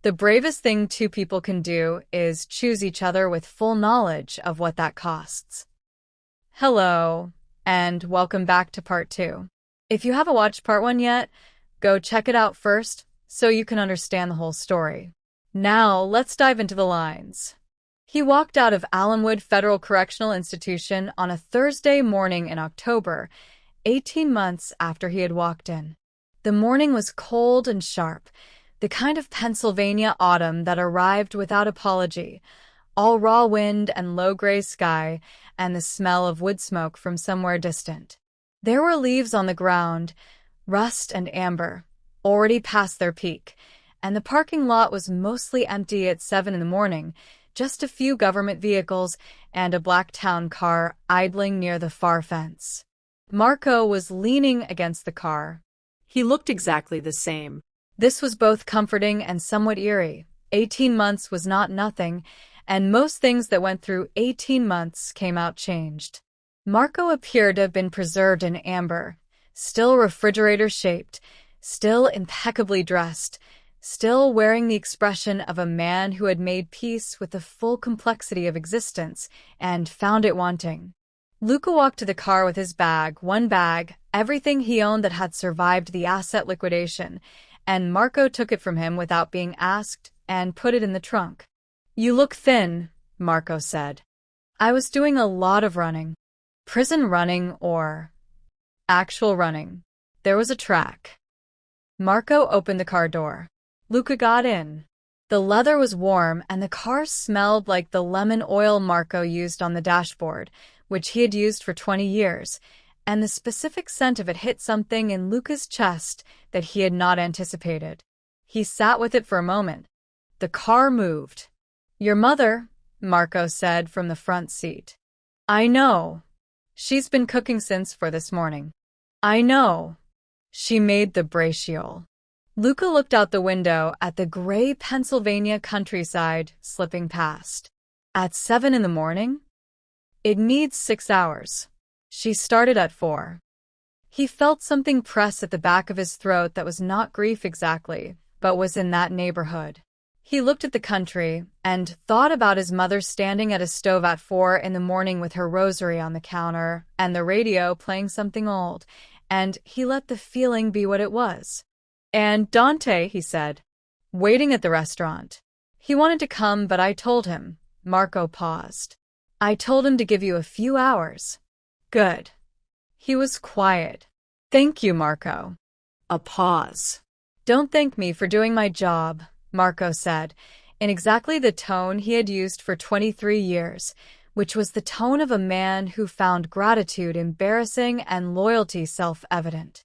The bravest thing two people can do is choose each other with full knowledge of what that costs. Hello, and welcome back to part 2. If you haven't watched part 1 yet, go check it out first so you can understand the whole story. Now, let's dive into the lines. He walked out of Allenwood Federal Correctional Institution on a Thursday morning in October, 18 months after he had walked in. The morning was cold and sharp, the kind of Pennsylvania autumn that arrived without apology, all raw wind and low gray sky and the smell of wood smoke from somewhere distant. There were leaves on the ground, rust and amber, already past their peak, and the parking lot was mostly empty at 7 in the morning, just a few government vehicles and a black town car idling near the far fence. Marco was leaning against the car. He looked exactly the same. This was both comforting and somewhat eerie. 18 months was not nothing, and most things that went through 18 months came out changed. Marco appeared to have been preserved in amber, still refrigerator-shaped, still impeccably dressed, still wearing the expression of a man who had made peace with the full complexity of existence and found it wanting. Luca walked to the car with his bag, one bag, everything he owned that had survived the asset liquidation, and Marco took it from him without being asked and put it in the trunk. "You look thin," Marco said. "I was doing a lot of running. Prison running or actual running." There was a track. Marco opened the car door. Luca got in. The leather was warm and the car smelled like the lemon oil Marco used on the dashboard, which he had used for 20 years, and the specific scent of it hit something in Luca's chest that he had not anticipated. He sat with it for a moment. The car moved. "Your mother," Marco said from the front seat. "I know. She's been cooking since for this morning." "I know. She made the braciole." Luca looked out the window at the gray Pennsylvania countryside slipping past. "At 7 in the morning? It needs 6 hours. She started at 4. He felt something press at the back of his throat that was not grief exactly, but was in that neighborhood. He looked at the country and thought about his mother standing at a stove at 4 in the morning with her rosary on the counter and the radio playing something old, and he let the feeling be what it was. "And Dante," he said, "waiting at the restaurant. He wanted to come, but I told him." Marco paused. "I told him to give you a few hours." "Good." He was quiet. "Thank you, Marco." A pause. "Don't thank me for doing my job," Marco said, in exactly the tone he had used for 23 years, which was the tone of a man who found gratitude embarrassing and loyalty self-evident.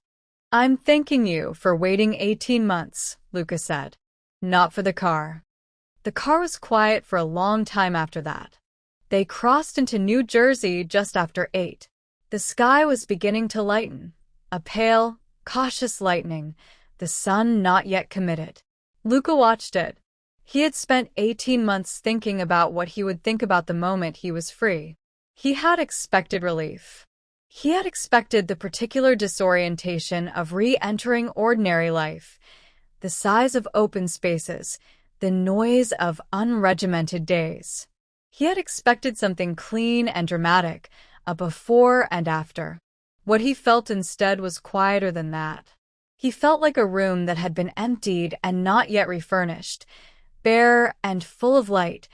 "I'm thanking you for waiting 18 months, Luca said. "Not for the car." The car was quiet for a long time after that. They crossed into New Jersey just after 8. The sky was beginning to lighten, a pale, cautious lightening, the sun not yet committed. Luca watched it. He had spent 18 months thinking about what he would think about the moment he was free. He had expected relief. He had expected the particular disorientation of re-entering ordinary life, the size of open spaces, the noise of unregimented days. He had expected something clean and dramatic, a before and after. What he felt instead was quieter than that. He felt like a room that had been emptied and not yet refurnished, bare and full of light,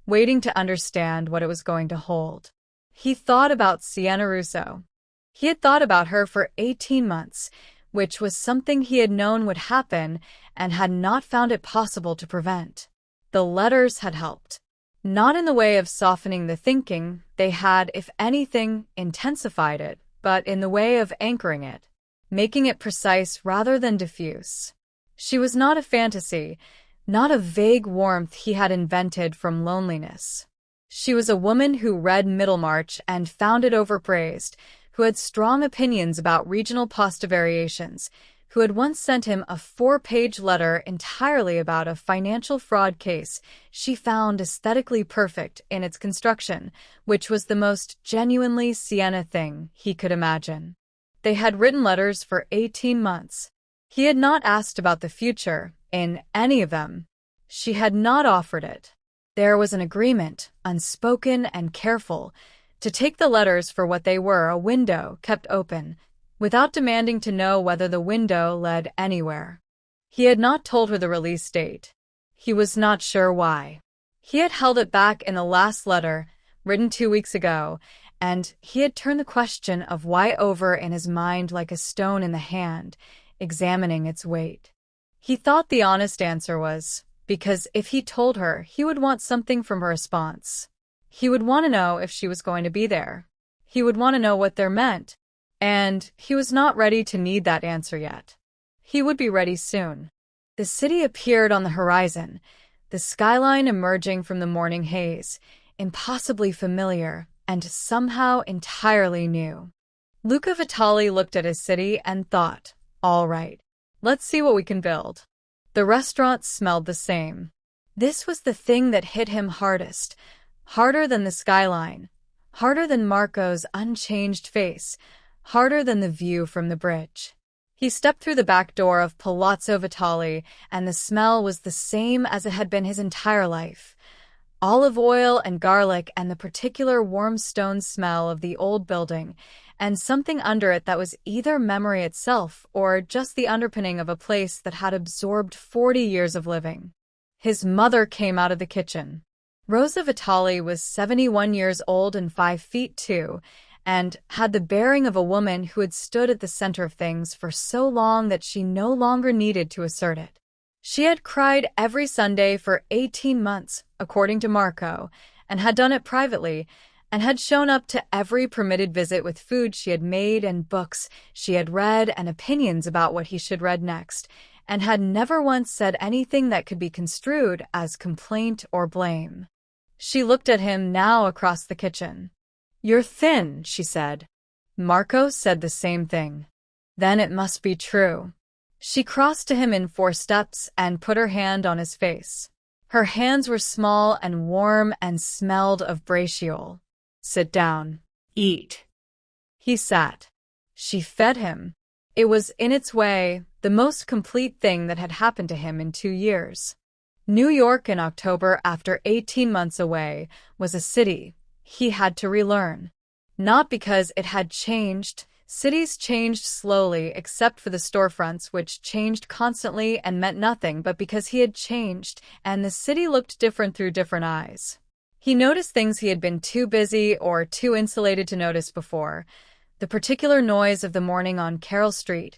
waiting to understand what it was going to hold. He thought about Sienna Russo. He had thought about her for 18 months, which was something he had known would happen and had not found it possible to prevent. The letters had helped. Not in the way of softening the thinking, they had, if anything, intensified it, but in the way of anchoring it, making it precise rather than diffuse. She was not a fantasy, not a vague warmth he had invented from loneliness. She was a woman who read Middlemarch and found it overpraised, who had strong opinions about regional pasta variations, who had once sent him a 4-page letter entirely about a financial fraud case she found aesthetically perfect in its construction, which was the most genuinely Sienna thing he could imagine. They had written letters for 18 months. He had not asked about the future in any of them. She had not offered it. There was an agreement, unspoken and careful, to take the letters for what they were, a window kept open, without demanding to know whether the window led anywhere. He had not told her the release date. He was not sure why. He had held it back in the last letter, written 2 weeks ago, and he had turned the question of why over in his mind like a stone in the hand, examining its weight. He thought the honest answer was, because if he told her, he would want something from her response. He would want to know if she was going to be there. He would want to know what there meant, and he was not ready to need that answer yet. He would be ready soon. The city appeared on the horizon, the skyline emerging from the morning haze, impossibly familiar and somehow entirely new. Luca Vitale looked at his city and thought, all right, let's see what we can build. The restaurant smelled the same. This was the thing that hit him hardest, harder than the skyline, harder than Marco's unchanged face, harder than the view from the bridge. He stepped through the back door of Palazzo Vitale, and the smell was the same as it had been his entire life. Olive oil and garlic and the particular warm stone smell of the old building, and something under it that was either memory itself or just the underpinning of a place that had absorbed 40 years of living. His mother came out of the kitchen. Rosa Vitale was 71 years old and 5 feet 2, and had the bearing of a woman who had stood at the center of things for so long that she no longer needed to assert it. She had cried every Sunday for 18 months, according to Marco, and had done it privately, and had shown up to every permitted visit with food she had made and books she had read and opinions about what he should read next, and had never once said anything that could be construed as complaint or blame. She looked at him now across the kitchen. "You're thin," she said. Marco said the same thing. Then it must be true. She crossed to him in 4 steps and put her hand on his face. Her hands were small and warm and smelled of braciole. "Sit down. Eat." He sat. She fed him. It was, in its way, the most complete thing that had happened to him in 2 years. New York in October, after 18 months away, was a city he had to relearn. Not because it had changed. Cities changed slowly, except for the storefronts, which changed constantly and meant nothing, but because he had changed, and the city looked different through different eyes. He noticed things he had been too busy or too insulated to notice before. The particular noise of the morning on Carroll Street,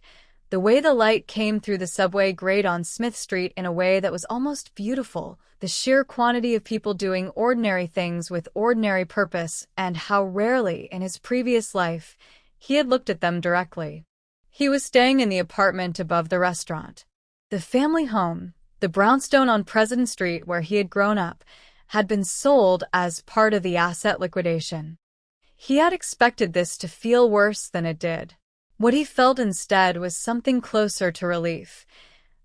the way the light came through the subway grate on Smith Street in a way that was almost beautiful, the sheer quantity of people doing ordinary things with ordinary purpose, and how rarely, in his previous life, he had looked at them directly. He was staying in the apartment above the restaurant. The family home, the brownstone on President Street where he had grown up, had been sold as part of the asset liquidation. He had expected this to feel worse than it did. What he felt instead was something closer to relief,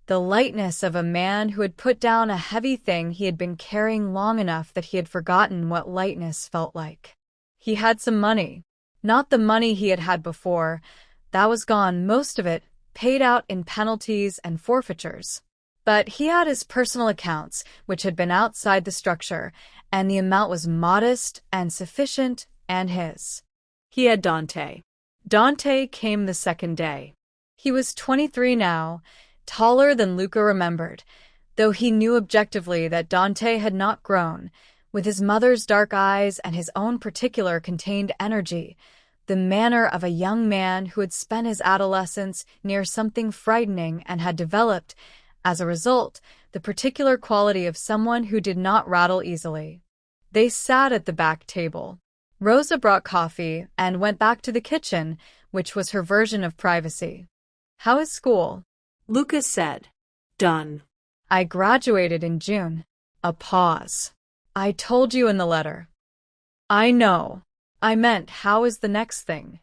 the lightness of a man who had put down a heavy thing he had been carrying long enough that he had forgotten what lightness felt like. He had some money. Not the money he had had before. That was gone, most of it paid out in penalties and forfeitures. But he had his personal accounts, which had been outside the structure, and the amount was modest and sufficient and his. He had Dante. Dante came the second day. He was 23 now, taller than Luca remembered, though he knew objectively that Dante had not grown, with his mother's dark eyes and his own particular contained energy, the manner of a young man who had spent his adolescence near something frightening and had developed, as a result, the particular quality of someone who did not rattle easily. They sat at the back table. Rosa brought coffee and went back to the kitchen, which was her version of privacy. "How is school?" Luca said. "Done." "I graduated in June." A pause. "I told you in the letter." "I know. I meant, how is the next thing?"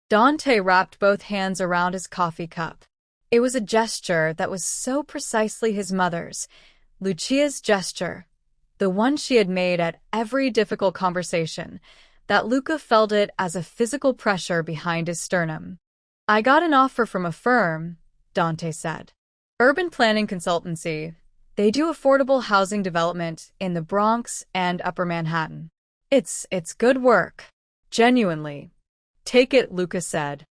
Dante wrapped both hands around his coffee cup. It was a gesture that was so precisely his mother's, Lucia's gesture, the one she had made at every difficult conversation, that Luca felt it as a physical pressure behind his sternum. "I got an offer from a firm," Dante said. "Urban planning consultancy. They do affordable housing development in the Bronx and Upper Manhattan. It's good work. Genuinely. Take it, Luca said.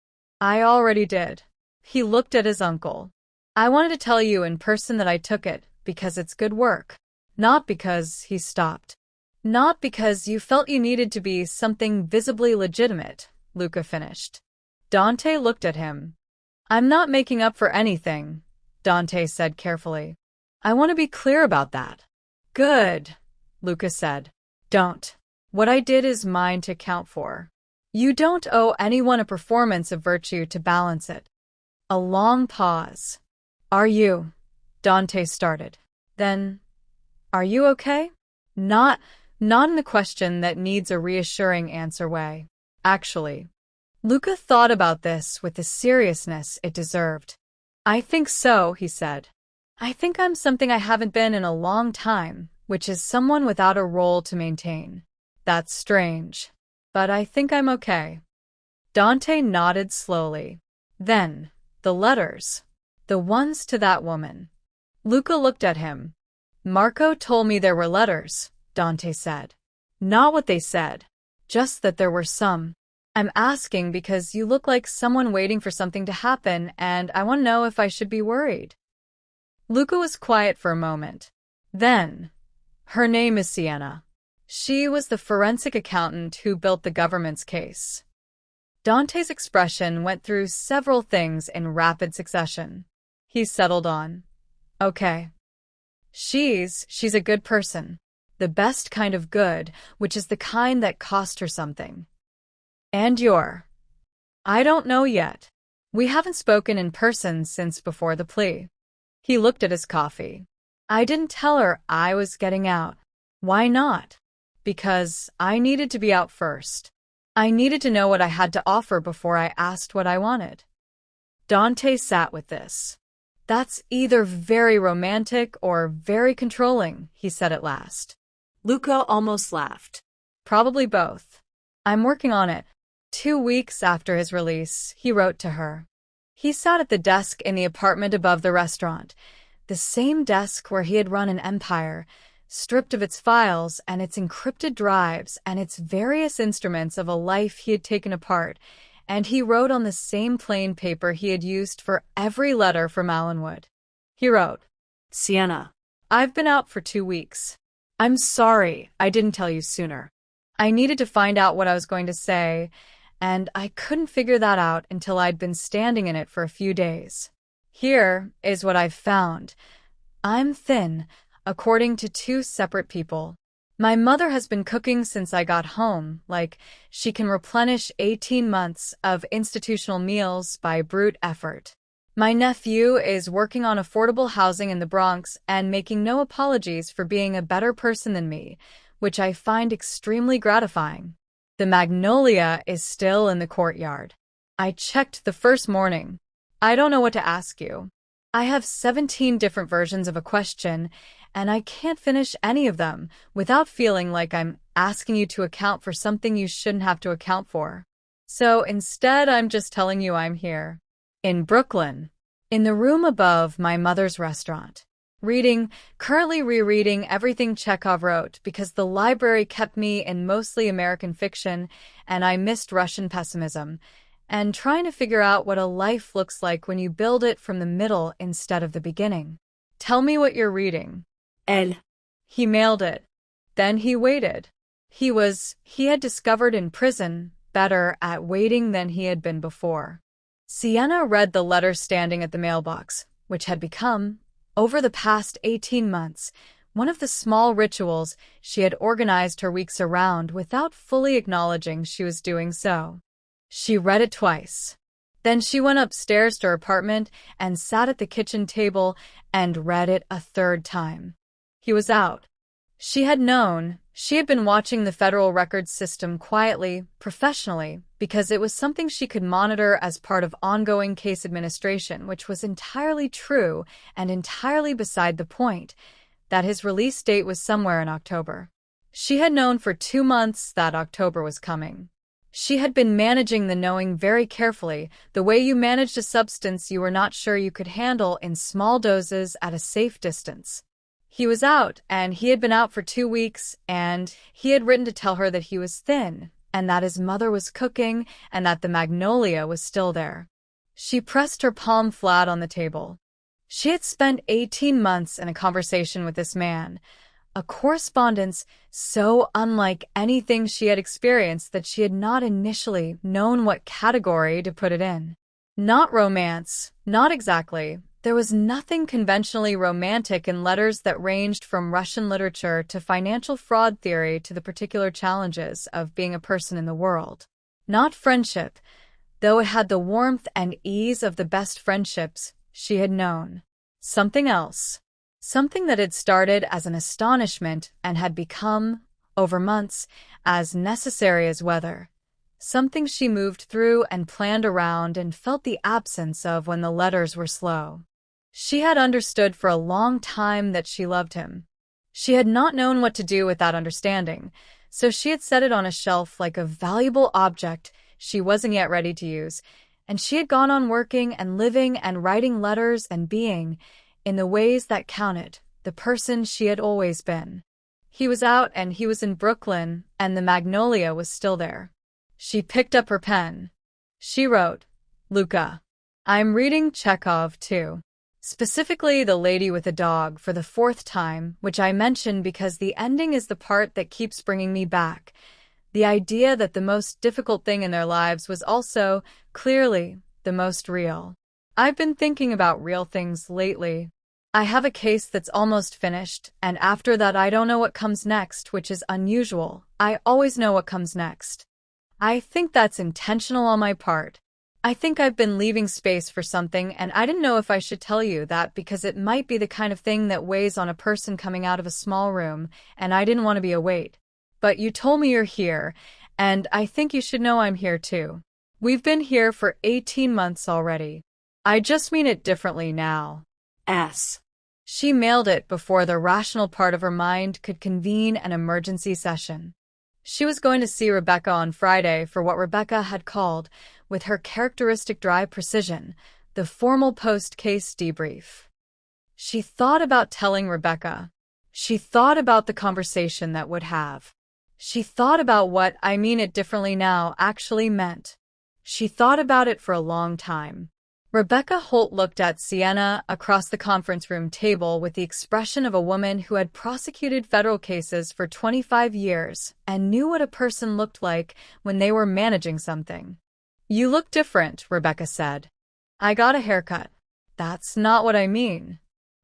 I already did. He looked at his uncle. I wanted to tell you in person that I took it because it's good work. Not because he stopped. Not because you felt you needed to be something visibly legitimate, Luca finished. Dante looked at him. I'm not making up for anything, Dante said carefully. I want to be clear about that. Good, Luca said. Don't. What I did is mine to account for. You don't owe anyone a performance of virtue to balance it. A long pause. Are you? Dante started. Then, are you okay? Not in the question that needs a reassuring answer way. Actually. Luca thought about this with the seriousness it deserved. I think so, he said. I think I'm something I haven't been in a long time, which is someone without a role to maintain. That's strange. But I think I'm okay. Dante nodded slowly. Then, the letters. The ones to that woman. Luca looked at him. Marco told me there were letters, Dante said. Not what they said. Just that there were some. I'm asking because you look like someone waiting for something to happen, and I want to know if I should be worried. Luca was quiet for a moment. Then, her name is Sienna. She was the forensic accountant who built the government's case. Dante's expression went through several things in rapid succession. He settled on. Okay. She's a good person. The best kind of good, which is the kind that cost her something. And you're? I don't know yet. We haven't spoken in person since before the plea. He looked at his coffee. I didn't tell her I was getting out. Why not? Because I needed to be out first. I needed to know what I had to offer before I asked what I wanted. Dante sat with this. That's either very romantic or very controlling, he said at last. Luca almost laughed. Probably both. I'm working on it. 2 weeks after his release, he wrote to her. He sat at the desk in the apartment above the restaurant, the same desk where he had run an empire, stripped of its files and its encrypted drives and its various instruments of a life he had taken apart, and he wrote on the same plain paper he had used for every letter from Allenwood. He wrote, Sienna, I've been out for 2 weeks. I'm sorry I didn't tell you sooner. I needed to find out what I was going to say, and I couldn't figure that out until I'd been standing in it for a few days. Here is what I've found. I'm thin, according to 2 separate people. My mother has been cooking since I got home, like she can replenish 18 months of institutional meals by brute effort. My nephew is working on affordable housing in the Bronx and making no apologies for being a better person than me, which I find extremely gratifying. The magnolia is still in the courtyard. I checked the first morning. I don't know what to ask you. I have 17 different versions of a question, and I can't finish any of them without feeling like I'm asking you to account for something you shouldn't have to account for. So instead, I'm just telling you I'm here. In Brooklyn. In the room above my mother's restaurant. Currently rereading everything Chekhov wrote because the library kept me in mostly American fiction and I missed Russian pessimism, and trying to figure out what a life looks like when you build it from the middle instead of the beginning. Tell me what you're reading. Elle. He mailed it. Then he waited. He had discovered in prison better at waiting than he had been before. Sienna read the letter standing at the mailbox, which had become, over the past 18 months, one of the small rituals she had organized her weeks around without fully acknowledging she was doing so. She read it twice. Then she went upstairs to her apartment and sat at the kitchen table and read it a 3rd time. He was out. She had known. She had been watching the federal records system quietly, professionally, because it was something she could monitor as part of ongoing case administration, which was entirely true and entirely beside the point, that his release date was somewhere in October. She had known for 2 months that October was coming. She had been managing the knowing very carefully, the way you managed a substance you were not sure you could handle in small doses at a safe distance. He was out, and he had been out for 2 weeks, and he had written to tell her that he was thin, and that his mother was cooking, and that the magnolia was still there. She pressed her palm flat on the table. She had spent 18 months in a conversation with this man, a correspondence so unlike anything she had experienced that she had not initially known what category to put it in. Not romance, not exactly. There was nothing conventionally romantic in letters that ranged from Russian literature to financial fraud theory to the particular challenges of being a person in the world. Not friendship, though it had the warmth and ease of the best friendships she had known. Something else. Something that had started as an astonishment and had become, over months, as necessary as weather. Something she moved through and planned around and felt the absence of when the letters were slow. She had understood for a long time that she loved him. She had not known what to do with that understanding, so she had set it on a shelf like a valuable object she wasn't yet ready to use, and she had gone on working and living and writing letters and being, in the ways that counted, the person she had always been. He was out and he was in Brooklyn, and the magnolia was still there. She picked up her pen. She wrote, "Luca, I'm reading Chekhov too. Specifically The Lady with a Dog for the 4th time, which I mention because the ending is the part that keeps bringing me back. The idea that the most difficult thing in their lives was also, clearly, the most real. I've been thinking about real things lately. I have a case that's almost finished, and after that I don't know what comes next, which is unusual. I always know what comes next. I think that's intentional on my part. I think I've been leaving space for something, and I didn't know if I should tell you that because it might be the kind of thing that weighs on a person coming out of a small room, and I didn't want to be a weight. But you told me you're here, and I think you should know I'm here too. We've been here for 18 months already. I just mean it differently now. S. She mailed it before the rational part of her mind could convene an emergency session. She was going to see Rebecca on Friday for what Rebecca had called, with her characteristic dry precision, the formal post-case debrief. She thought about telling Rebecca. She thought about the conversation that would have. She thought about what "I mean it differently now" actually meant. She thought about it for a long time. Rebecca Holt looked at Sienna across the conference room table with the expression of a woman who had prosecuted federal cases for 25 years and knew what a person looked like when they were managing something. "You look different," Rebecca said. "I got a haircut." "That's not what I mean."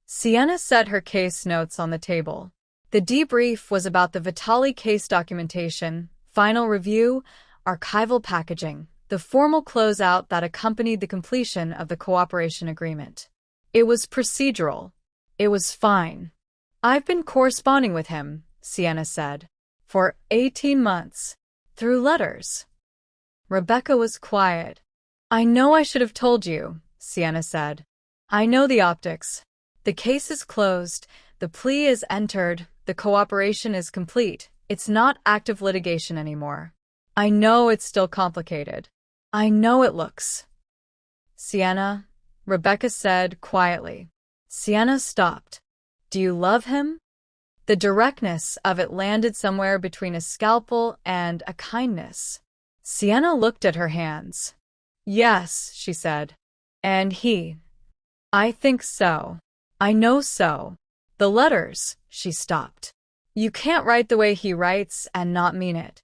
Sienna set her case notes on the table. The debrief was about the Vitale case documentation, final review, archival packaging, the formal closeout that accompanied the completion of the cooperation agreement. It was procedural. It was fine. "I've been corresponding with him," Sienna said, "for 18 months. Through letters." Rebecca was quiet. "I know I should have told you," Sienna said. "I know the optics. The case is closed, the plea is entered, the cooperation is complete. It's not active litigation anymore. I know it's still complicated. I know it looks." "Sienna," Rebecca said quietly. Sienna stopped. "Do you love him?" The directness of it landed somewhere between a scalpel and a kindness. Sienna looked at her hands. "Yes," she said. "And he?" "I think so. I know so. The letters," she stopped. "You can't write the way he writes and not mean it."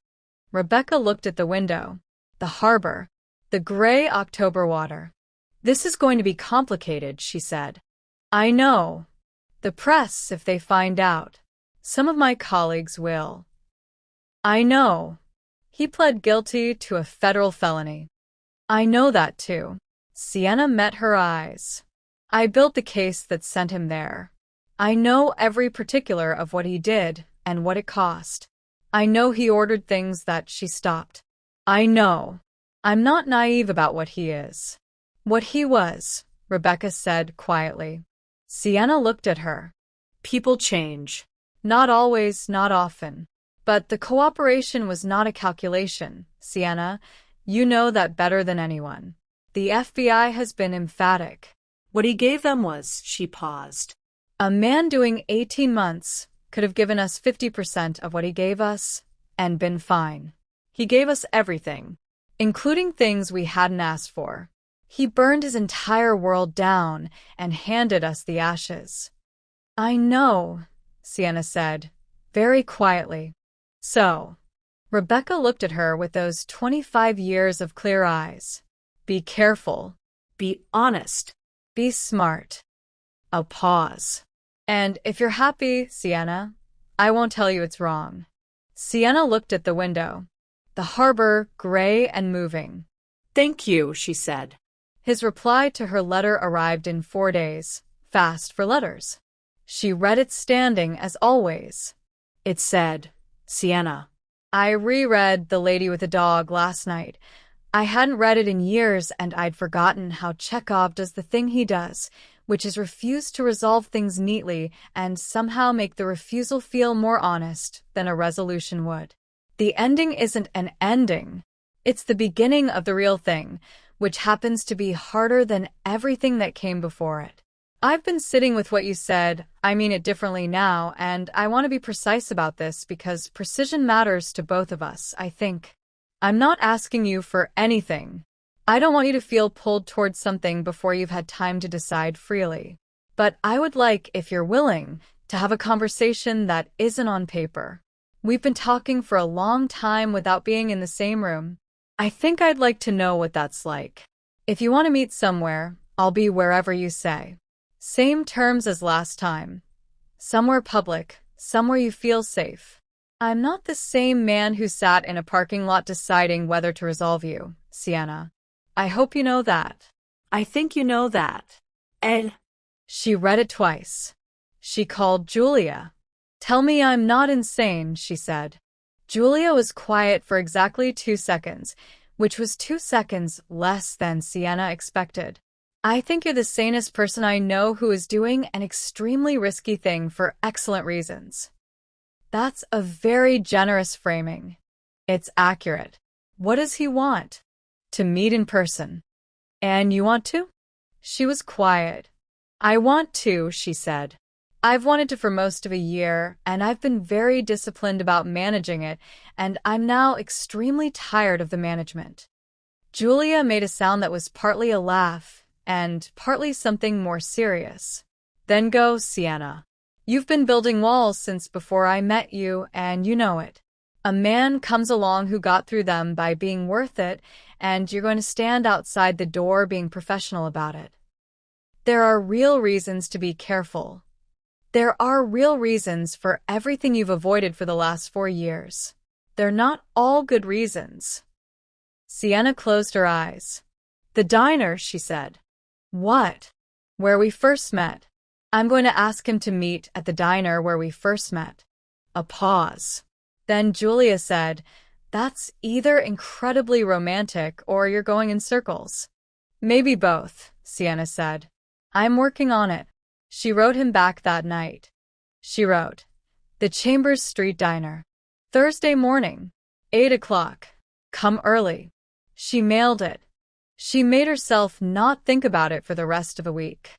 Rebecca looked at the window, the harbor, the gray October water. "This is going to be complicated," she said. "I know. The press, if they find out. Some of my colleagues will." "I know. He pled guilty to a federal felony." "I know that too." Sienna met her eyes. "I built the case that sent him there. I know every particular of what he did and what it cost. I know he ordered things that." She stopped. "I know. I'm not naive about what he is." "What he was," Rebecca said quietly. Sienna looked at her. People change. "Not always, not often. But the cooperation was not a calculation, Sienna. You know that better than anyone. The FBI has been emphatic." What he gave them was, she paused. A man doing 18 months could have given us 50% of what he gave us and been fine. He gave us everything, including things we hadn't asked for. He burned his entire world down and handed us the ashes. I know, Sienna said, very quietly. So, Rebecca looked at her with those 25 years of clear eyes. Be careful. Be honest. Be smart. A pause. And if you're happy, Sienna, I won't tell you it's wrong. Sienna looked at the window. The harbor, gray and moving. Thank you, she said. His reply to her letter arrived in 4 days, fast for letters. She read it standing, as always. It said, Sienna. I reread The Lady with the Dog last night. I hadn't read it in years, and I'd forgotten how Chekhov does the thing he does, which is refuse to resolve things neatly and somehow make the refusal feel more honest than a resolution would. The ending isn't an ending. It's the beginning of the real thing, which happens to be harder than everything that came before it. I've been sitting with what you said. I mean it differently now, and I want to be precise about this because precision matters to both of us, I think. I'm not asking you for anything. I don't want you to feel pulled towards something before you've had time to decide freely. But I would like, if you're willing, to have a conversation that isn't on paper. We've been talking for a long time without being in the same room. I think I'd like to know what that's like. If you want to meet somewhere, I'll be wherever you say. Same terms as last time. Somewhere public, somewhere you feel safe. I'm not the same man who sat in a parking lot deciding whether to resolve you, Sienna. I hope you know that. I think you know that. Elle. She read it twice. She called Julia. Tell me I'm not insane, she said. Julia was quiet for exactly 2 seconds, which was 2 seconds less than Sienna expected. I think you're the sanest person I know who is doing an extremely risky thing for excellent reasons. That's a very generous framing. It's accurate. What does he want? To meet in person. And you want to? She was quiet. I want to, she said. I've wanted to for most of a year, and I've been very disciplined about managing it, and I'm now extremely tired of the management. Julia made a sound that was partly a laugh and partly something more serious. Then go, Sienna. You've been building walls since before I met you, and you know it. A man comes along who got through them by being worth it, and you're going to stand outside the door being professional about it. There are real reasons to be careful. There are real reasons for everything you've avoided for the last 4 years. They're not all good reasons. Sienna closed her eyes. The diner, she said. What? Where we first met. I'm going to ask him to meet at the diner where we first met. A pause. Then Julia said, That's either incredibly romantic or you're going in circles. Maybe both, Sienna said. I'm working on it. She wrote him back that night. She wrote, The Chambers Street Diner. Thursday morning, 8 o'clock. Come early. She mailed it. She made herself not think about it for the rest of a week.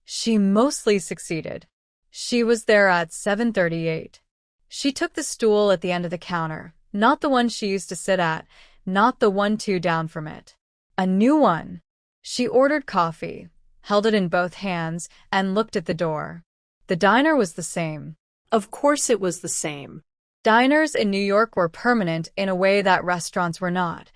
She mostly succeeded. She was there at 7:38. She took the stool at the end of the counter, not the one she used to sit at, not the one 2 down from it. A new one. She ordered coffee, held it in both hands, and looked at the door. The diner was the same. Of course it was the same. Diners in New York were permanent in a way that restaurants were not.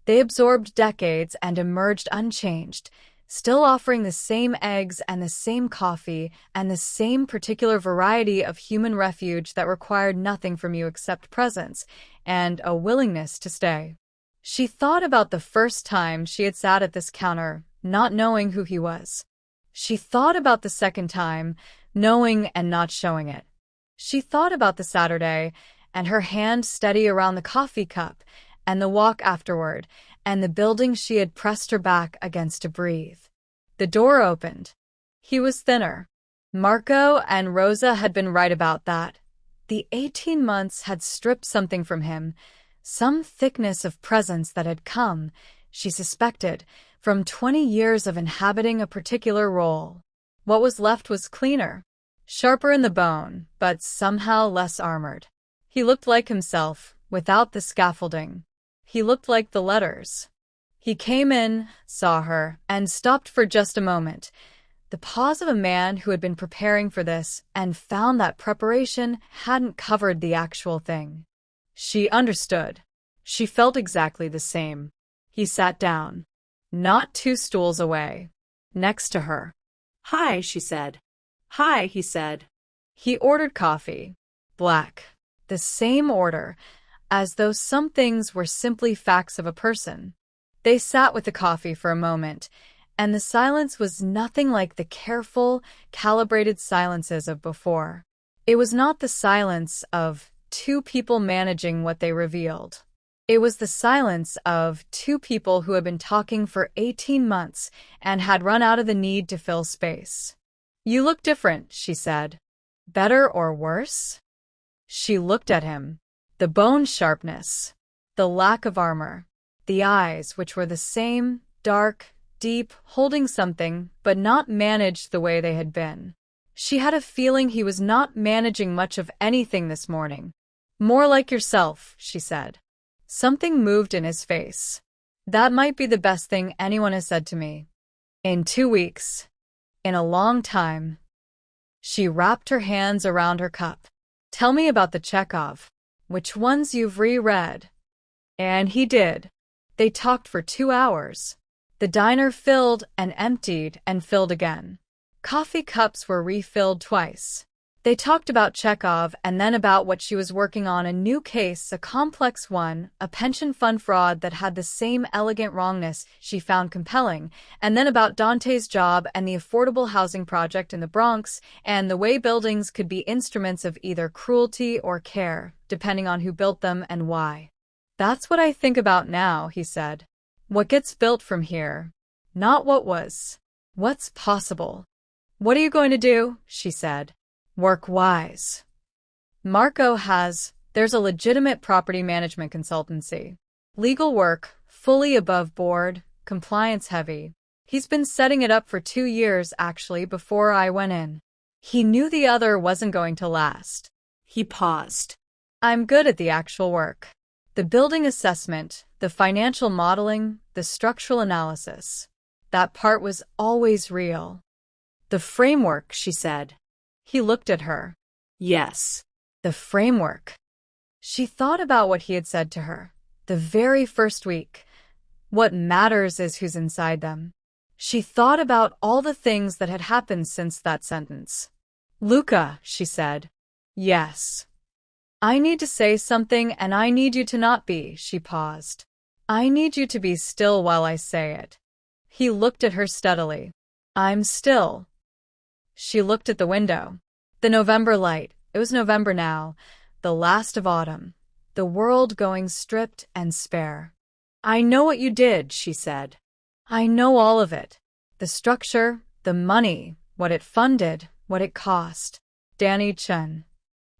They absorbed decades and emerged unchanged, still offering the same eggs and the same coffee and the same particular variety of human refuge that required nothing from you except presence and a willingness to stay. She thought about the first time she had sat at this counter, not knowing who he was. She thought about the second time, knowing and not showing it. She thought about the Saturday, and her hand steady around the coffee cup, and the walk afterward, and the building she had pressed her back against to breathe. The door opened. He was thinner. Marco and Rosa had been right about that. The 18 months had stripped something from him, some thickness of presence that had come, she suspected, from 20 years of inhabiting a particular role. What was left was cleaner. Sharper in the bone, but somehow less armored. He looked like himself, without the scaffolding. He looked like the letters. He came in, saw her, and stopped for just a moment. The pause of a man who had been preparing for this and found that preparation hadn't covered the actual thing. She understood. She felt exactly the same. He sat down, not 2 stools away, next to her. Hi, she said. Hi, he said. He ordered coffee. Black. The same order, as though some things were simply facts of a person. They sat with the coffee for a moment, and the silence was nothing like the careful, calibrated silences of before. It was not the silence of 2 people managing what they revealed. It was the silence of 2 people who had been talking for 18 months and had run out of the need to fill space. You look different, she said. Better or worse? She looked at him. The bone sharpness, the lack of armor, the eyes, which were the same, dark, deep, holding something, but not managed the way they had been. She had a feeling he was not managing much of anything this morning. More like yourself, she said. Something moved in his face. That might be the best thing anyone has said to me. In 2 weeks. In a long time. She wrapped her hands around her cup. Tell me about the Chekhov. Which ones you've reread? And he did. They talked for 2 hours. The diner filled and emptied and filled again. Coffee cups were refilled twice. They talked about Chekhov and then about what she was working on, a new case, a complex one, a pension fund fraud that had the same elegant wrongness she found compelling, and then about Dante's job and the affordable housing project in the Bronx, and the way buildings could be instruments of either cruelty or care, depending on who built them and why. That's what I think about now, he said. What gets built from here, not what was. What's possible. What are you going to do? She said. Work wise. There's a legitimate property management consultancy. Legal work, fully above board, compliance heavy. He's been setting it up for 2 years, actually, before I went in. He knew the other wasn't going to last. He paused. I'm good at the actual work. The building assessment, the financial modeling, the structural analysis. That part was always real. The framework, she said. He looked at her. Yes. The framework. She thought about what he had said to her. The very first week. What matters is who's inside them. She thought about all the things that had happened since that sentence. Luca, she said. Yes. I need to say something and I need you to not be, she paused. I need you to be still while I say it. He looked at her steadily. I'm still. She looked at the window. The November light. It was November now, the last of autumn. The world going stripped and spare. I know what you did, she said. I know all of it. The structure, the money, what it funded, what it cost. Danny Chen.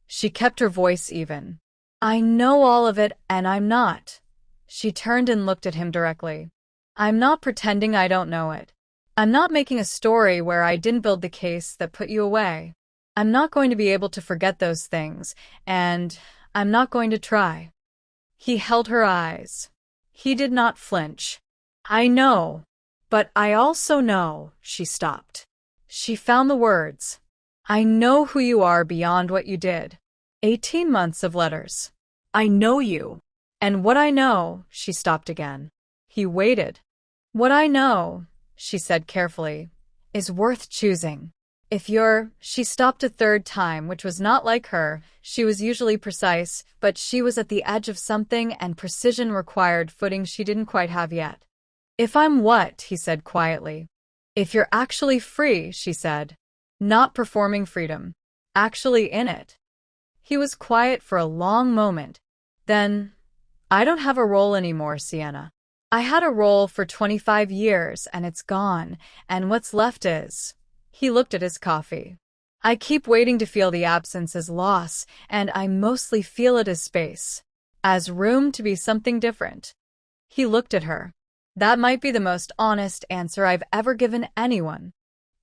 She kept her voice even. I know all of it, and I'm not. She turned and looked at him directly. I'm not pretending I don't know it. I'm not making a story where I didn't build the case that put you away. I'm not going to be able to forget those things, and I'm not going to try. He held her eyes. He did not flinch. I know, but I also know, she stopped. She found the words. I know who you are beyond what you did. 18 months of letters. I know you. And what I know, she stopped again. He waited. What I know, she said carefully, is worth choosing. She stopped a third time, which was not like her. She was usually precise, but she was at the edge of something and precision required footing she didn't quite have yet. If I'm what? He said quietly. If you're actually free, she said. Not performing freedom. Actually in it. He was quiet for a long moment. Then, I don't have a role anymore, Sienna. I had a role for 25 years and it's gone, and what's left is... He looked at his coffee. I keep waiting to feel the absence as loss, and I mostly feel it as space. As room to be something different. He looked at her. That might be the most honest answer I've ever given anyone.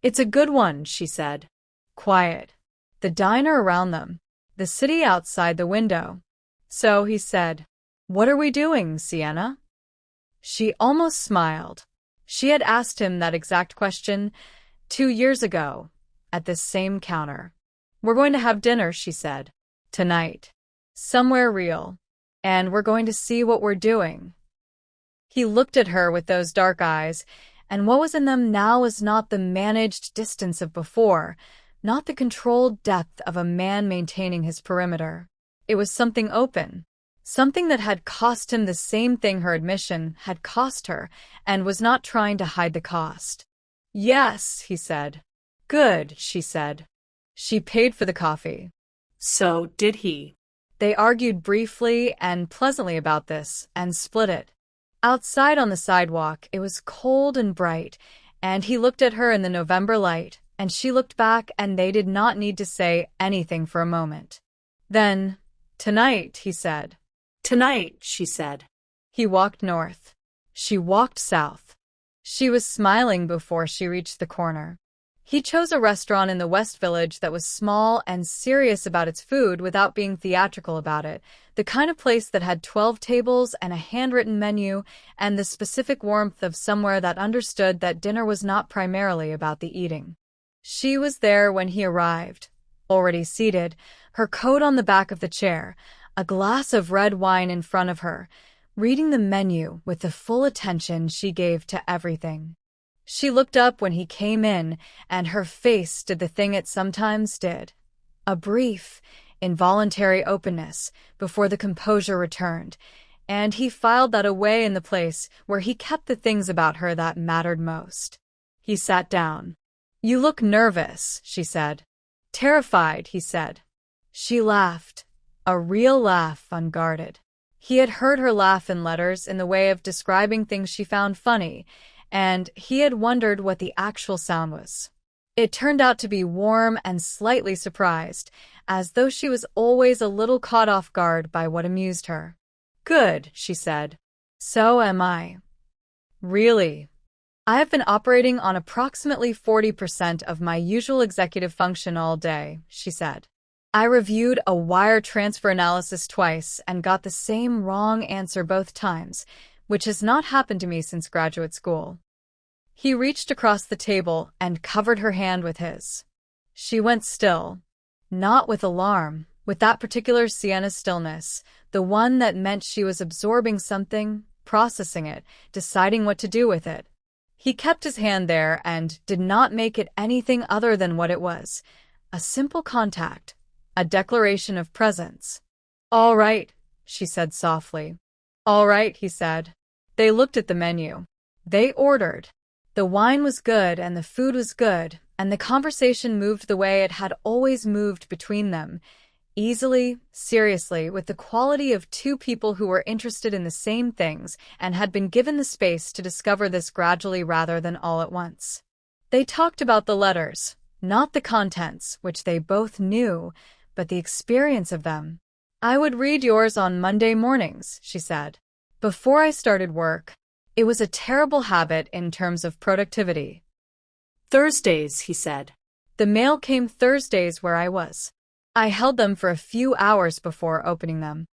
It's a good one, she said. Quiet. the diner around them, the city outside the window. So he said, "What are we doing, Sienna?" She almost smiled. She had asked him that exact question 2 years ago, at this same counter. "We're going to have dinner," she said. "Tonight. Somewhere real. And we're going to see what we're doing." He looked at her with those dark eyes, and what was in them now was not the managed distance of before, not the controlled depth of a man maintaining his perimeter. It was something open, something that had cost him the same thing her admission had cost her, and was not trying to hide the cost. "Yes," he said. "Good," she said. She paid for the coffee. So did he. They argued briefly and pleasantly about this, and split it. Outside on the sidewalk, it was cold and bright, and he looked at her in the November light, and she looked back, and they did not need to say anything for a moment. Then, "Tonight," he said. Tonight, she said. He walked north. She walked south. She was smiling before she reached the corner. He chose a restaurant in the West Village that was small and serious about its food without being theatrical about it, the kind of place that had 12 tables and a handwritten menu and the specific warmth of somewhere that understood that dinner was not primarily about the eating. She was there when he arrived, already seated, her coat on the back of the chair, a glass of red wine in front of her, reading the menu with the full attention she gave to everything. She looked up when he came in, and her face did the thing it sometimes did. A brief, involuntary openness before the composure returned, and he filed that away in the place where he kept the things about her that mattered most. He sat down. "You look nervous," she said. "Terrified," he said. She laughed, a real laugh, unguarded. He had heard her laugh in letters in the way of describing things she found funny, and he had wondered what the actual sound was. It turned out to be warm and slightly surprised, as though she was always a little caught off guard by what amused her. "Good," she said. "So am I." "Really? I have been operating on approximately 40% of my usual executive function all day," she said. "I reviewed a wire transfer analysis twice and got the same wrong answer both times, which has not happened to me since graduate school." He reached across the table and covered her hand with his. She went still. Not with alarm, with that particular Sienna stillness, the one that meant she was absorbing something, processing it, deciding what to do with it. He kept his hand there and did not make it anything other than what it was, a simple contact, a declaration of presence. "All right," she said softly. "All right," he said. They looked at the menu. They ordered. The wine was good and the food was good, and the conversation moved the way it had always moved between them, easily, seriously, with the quality of two people who were interested in the same things and had been given the space to discover this gradually rather than all at once. They talked about the letters, not the contents, which they both knew, but the experience of them. "I would read yours on Monday mornings," she said. "Before I started work. It was a terrible habit in terms of productivity." "Thursdays," he said. "The mail came Thursdays where I was. I held them for a few hours before opening them."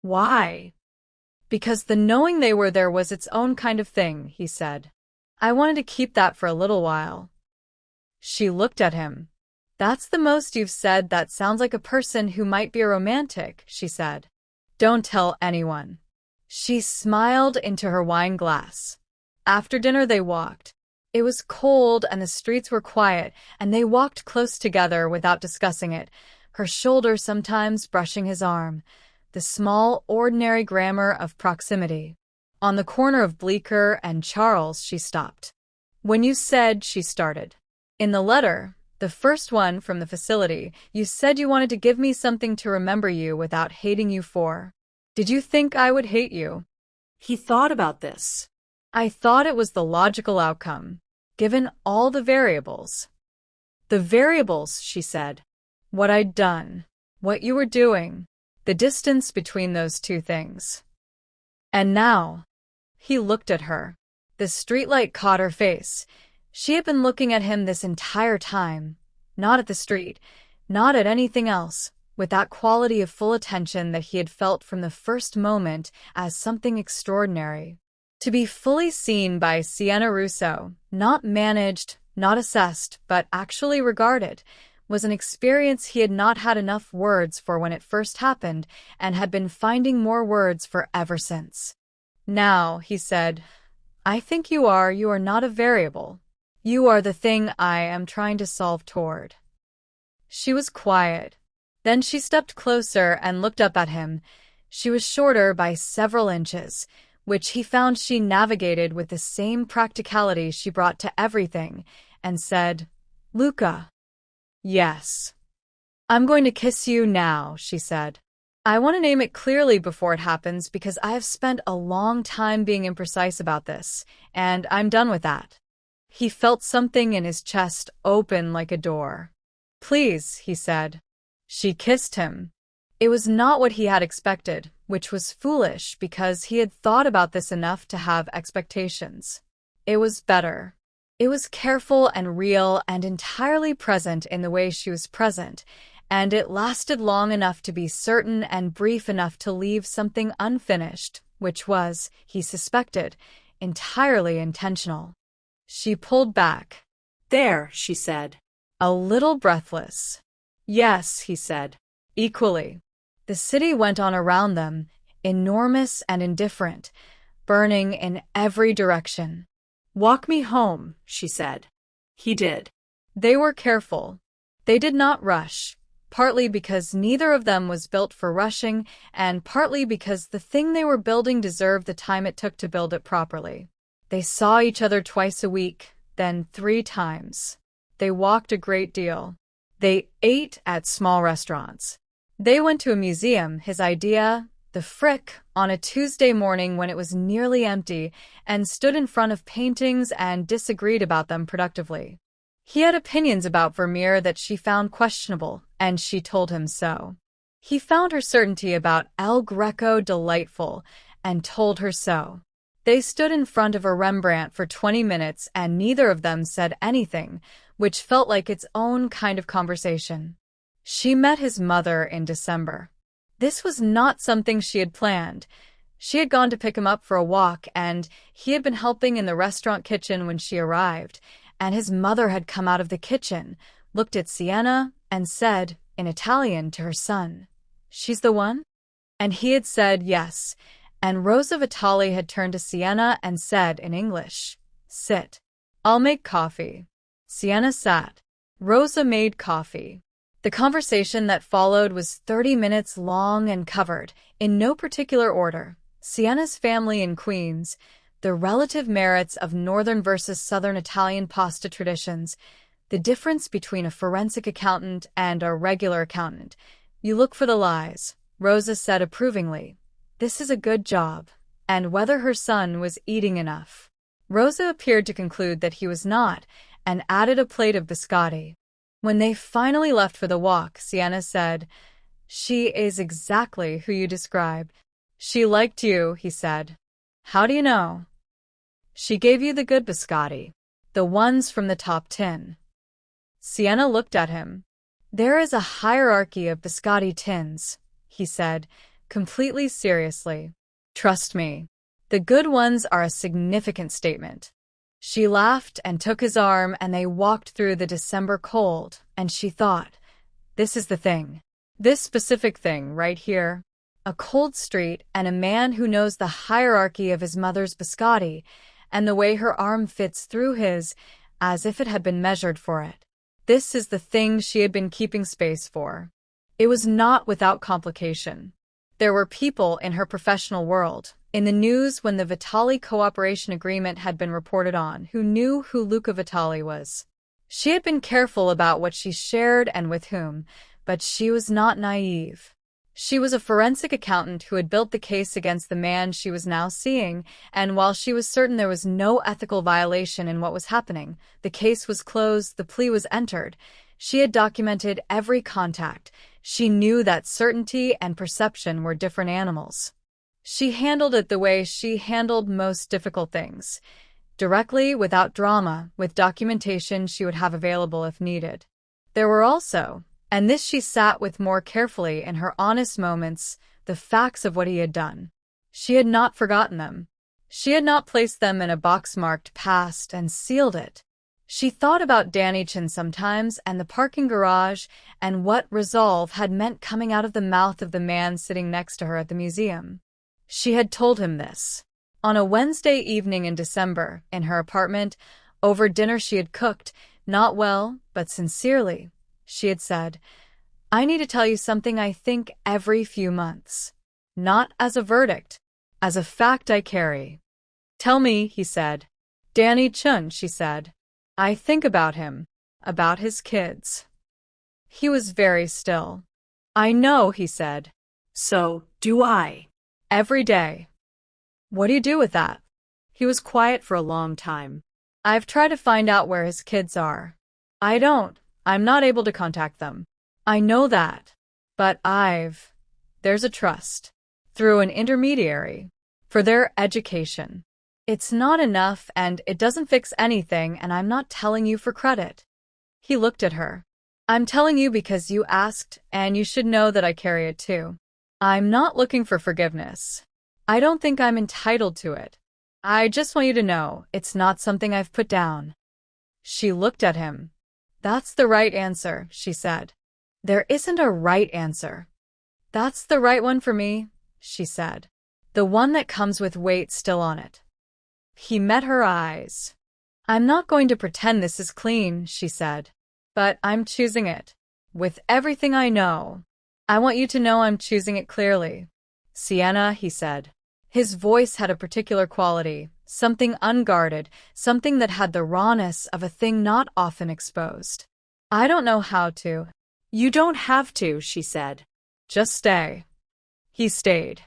"Why?" "Because the knowing they were there was its own kind of thing," he said. "I wanted to keep that for a little while." She looked at him. "That's the most you've said that sounds like a person who might be a romantic," she said. "Don't tell anyone." She smiled into her wine glass. After dinner they walked. It was cold and the streets were quiet, and they walked close together without discussing it, her shoulder sometimes brushing his arm, the small, ordinary grammar of proximity. On the corner of Bleecker and Charles she stopped. "When you said," she started. "In the letter, the first one from the facility, you said you wanted to give me something to remember you without hating you for. Did you think I would hate you?" He thought about this. "I thought it was the logical outcome, given all the variables." "The variables," she said. "What I'd done, what you were doing, the distance between those two things." And now, he looked at her. The streetlight caught her face. She had been looking at him this entire time, not at the street, not at anything else, with that quality of full attention that he had felt from the first moment as something extraordinary. To be fully seen by Sienna Russo, not managed, not assessed, but actually regarded, was an experience he had not had enough words for when it first happened and had been finding more words for ever since. Now, he said, I think you are not a variable. You are the thing I am trying to solve toward. She was quiet. Then she stepped closer and looked up at him. She was shorter by several inches, which he found she navigated with the same practicality she brought to everything, and said, Luca. Yes. I'm going to kiss you now, she said. I want to name it clearly before it happens because I have spent a long time being imprecise about this, and I'm done with that. He felt something in his chest open like a door. Please, he said. She kissed him. It was not what he had expected, which was foolish because he had thought about this enough to have expectations. It was better. It was careful and real and entirely present in the way she was present, and it lasted long enough to be certain and brief enough to leave something unfinished, which was, he suspected, entirely intentional. She pulled back. There, she said. A little breathless. Yes, he said. Equally. The city went on around them, enormous and indifferent, burning in every direction. Walk me home, she said. He did. They were careful. They did not rush, partly because neither of them was built for rushing, and partly because the thing they were building deserved the time it took to build it properly. They saw each other twice a week, then 3 times. They walked a great deal. They ate at small restaurants. They went to a museum, his idea, the Frick, on a Tuesday morning when it was nearly empty, and stood in front of paintings and disagreed about them productively. He had opinions about Vermeer that she found questionable, and she told him so. He found her certainty about El Greco delightful, and told her so. They stood in front of a Rembrandt for 20 minutes, and neither of them said anything, which felt like its own kind of conversation. She met his mother in December. This was not something she had planned. She had gone to pick him up for a walk, and he had been helping in the restaurant kitchen when she arrived, and his mother had come out of the kitchen, looked at Sienna, and said, in Italian, to her son, She's the one? And he had said yes, and Rosa Vitale had turned to Sienna and said in English, Sit. I'll make coffee. Sienna sat. Rosa made coffee. The conversation that followed was 30 minutes long and covered, in no particular order, Sienna's family in Queens, the relative merits of northern versus southern Italian pasta traditions, the difference between a forensic accountant and a regular accountant. You look for the lies, Rosa said approvingly. This is a good job. And whether her son was eating enough. Rosa appeared to conclude that he was not, and added a plate of biscotti. When they finally left for the walk, Sienna said, She is exactly who you described. She liked you, he said. How do you know? She gave you the good biscotti, the ones from the top tin. Sienna looked at him. There is a hierarchy of biscotti tins, he said, completely seriously. Trust me. The good ones are a significant statement. She laughed and took his arm, and they walked through the December cold, and she thought, This is the thing. This specific thing right here. A cold street and a man who knows the hierarchy of his mother's biscotti, and the way her arm fits through his, as if it had been measured for it. This is the thing she had been keeping space for. It was not without complication. There were people in her professional world, in the news when the Vitale cooperation agreement had been reported on, who knew who Luca Vitale was. She had been careful about what she shared and with whom, but she was not naive. She was a forensic accountant who had built the case against the man she was now seeing, and while she was certain there was no ethical violation in what was happening, the case was closed, the plea was entered. She had documented every contact. She knew that certainty and perception were different animals. She handled it the way she handled most difficult things. Directly, without drama, with documentation she would have available if needed. There were also, And this she sat with more carefully in her honest moments, the facts of what he had done. She had not forgotten them. She had not placed them in a box marked past and sealed it. She thought about Danichin sometimes and the parking garage and what resolve had meant coming out of the mouth of the man sitting next to her at the museum. She had told him this. On a Wednesday evening in December, in her apartment, over dinner she had cooked, not well, but sincerely. She had said, "I need to tell you something I think every few months. Not as a verdict, as a fact I carry." "Tell me," he said. "Danichin," she said. "I think about him, about his kids." He was very still. "I know," he said. "So do I." "Every day." "What do you do with that?" He was quiet for a long time. "I've tried to find out where his kids are. I'm not able to contact them. I know that. But there's a trust. Through an intermediary. For their education. It's not enough and it doesn't fix anything, and I'm not telling you for credit." He looked at her. "I'm telling you because you asked, and you should know that I carry it too. I'm not looking for forgiveness. I don't think I'm entitled to it. I just want you to know it's not something I've put down." She looked at him. "That's the right answer," she said. "There isn't a right answer." "That's the right one for me," she said. "The one that comes with weight still on it." He met her eyes. "I'm not going to pretend this is clean," she said. "But I'm choosing it. With everything I know. I want you to know I'm choosing it clearly." "Sienna," he said. His voice had a particular quality, something unguarded, something that had the rawness of a thing not often exposed. "I don't know how to." "You don't have to," she said. "Just stay." He stayed.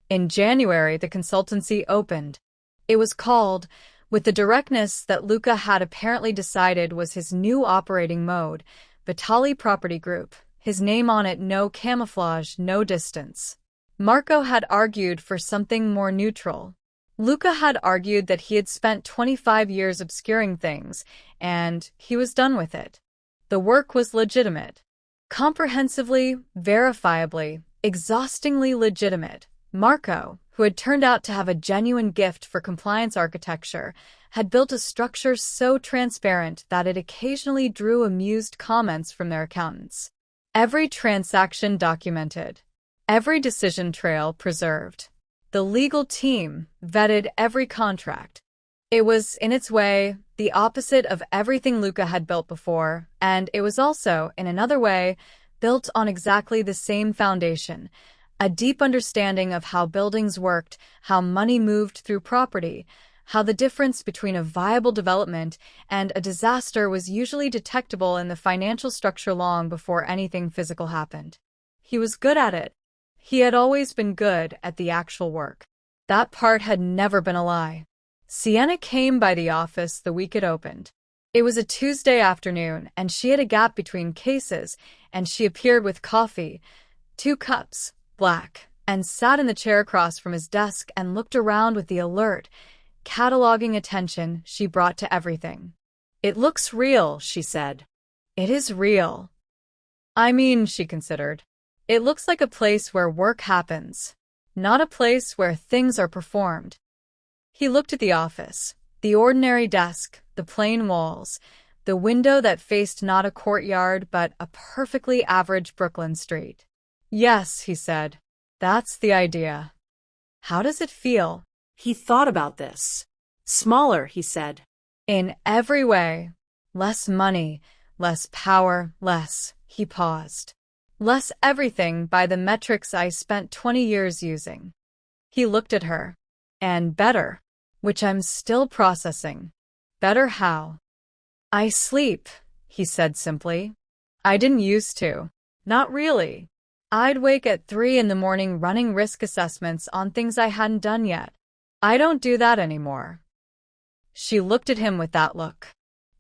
In January, the consultancy opened. It was called, with the directness that Luca had apparently decided was his new operating mode, Vitale Property Group, his name on it, no camouflage, no distance. Marco had argued for something more neutral. Luca had argued that he had spent 25 years obscuring things, and he was done with it. The work was legitimate. Comprehensively, verifiably, exhaustingly legitimate. Marco, who had turned out to have a genuine gift for compliance architecture, had built a structure so transparent that it occasionally drew amused comments from their accountants. Every transaction documented. Every decision trail preserved. The legal team vetted every contract. It was, in its way, the opposite of everything Luca had built before, and it was also, in another way, built on exactly the same foundation. A deep understanding of how buildings worked, how money moved through property, how the difference between a viable development and a disaster was usually detectable in the financial structure long before anything physical happened. He was good at it. He had always been good at the actual work. That part had never been a lie. Sienna came by the office the week it opened. It was a Tuesday afternoon, and she had a gap between cases, and she appeared with coffee, 2 cups, black, and sat in the chair across from his desk and looked around with the alert, cataloging attention she brought to everything. "It looks real," she said. "It is real." "I mean," she considered, "it looks like a place where work happens, not a place where things are performed." He looked at the office, the ordinary desk, the plain walls, the window that faced not a courtyard but a perfectly average Brooklyn street. "Yes," he said, "that's the idea." "How does it feel?" He thought about this. "Smaller," he said. "In every way. Less money, less power, less," he paused. "Less everything by the metrics I spent 20 years using." He looked at her. "And better, which I'm still processing." "Better how?" "I sleep," he said simply. "I didn't used to. Not really. I'd wake at 3 in the morning running risk assessments on things I hadn't done yet. I don't do that anymore." She looked at him with that look.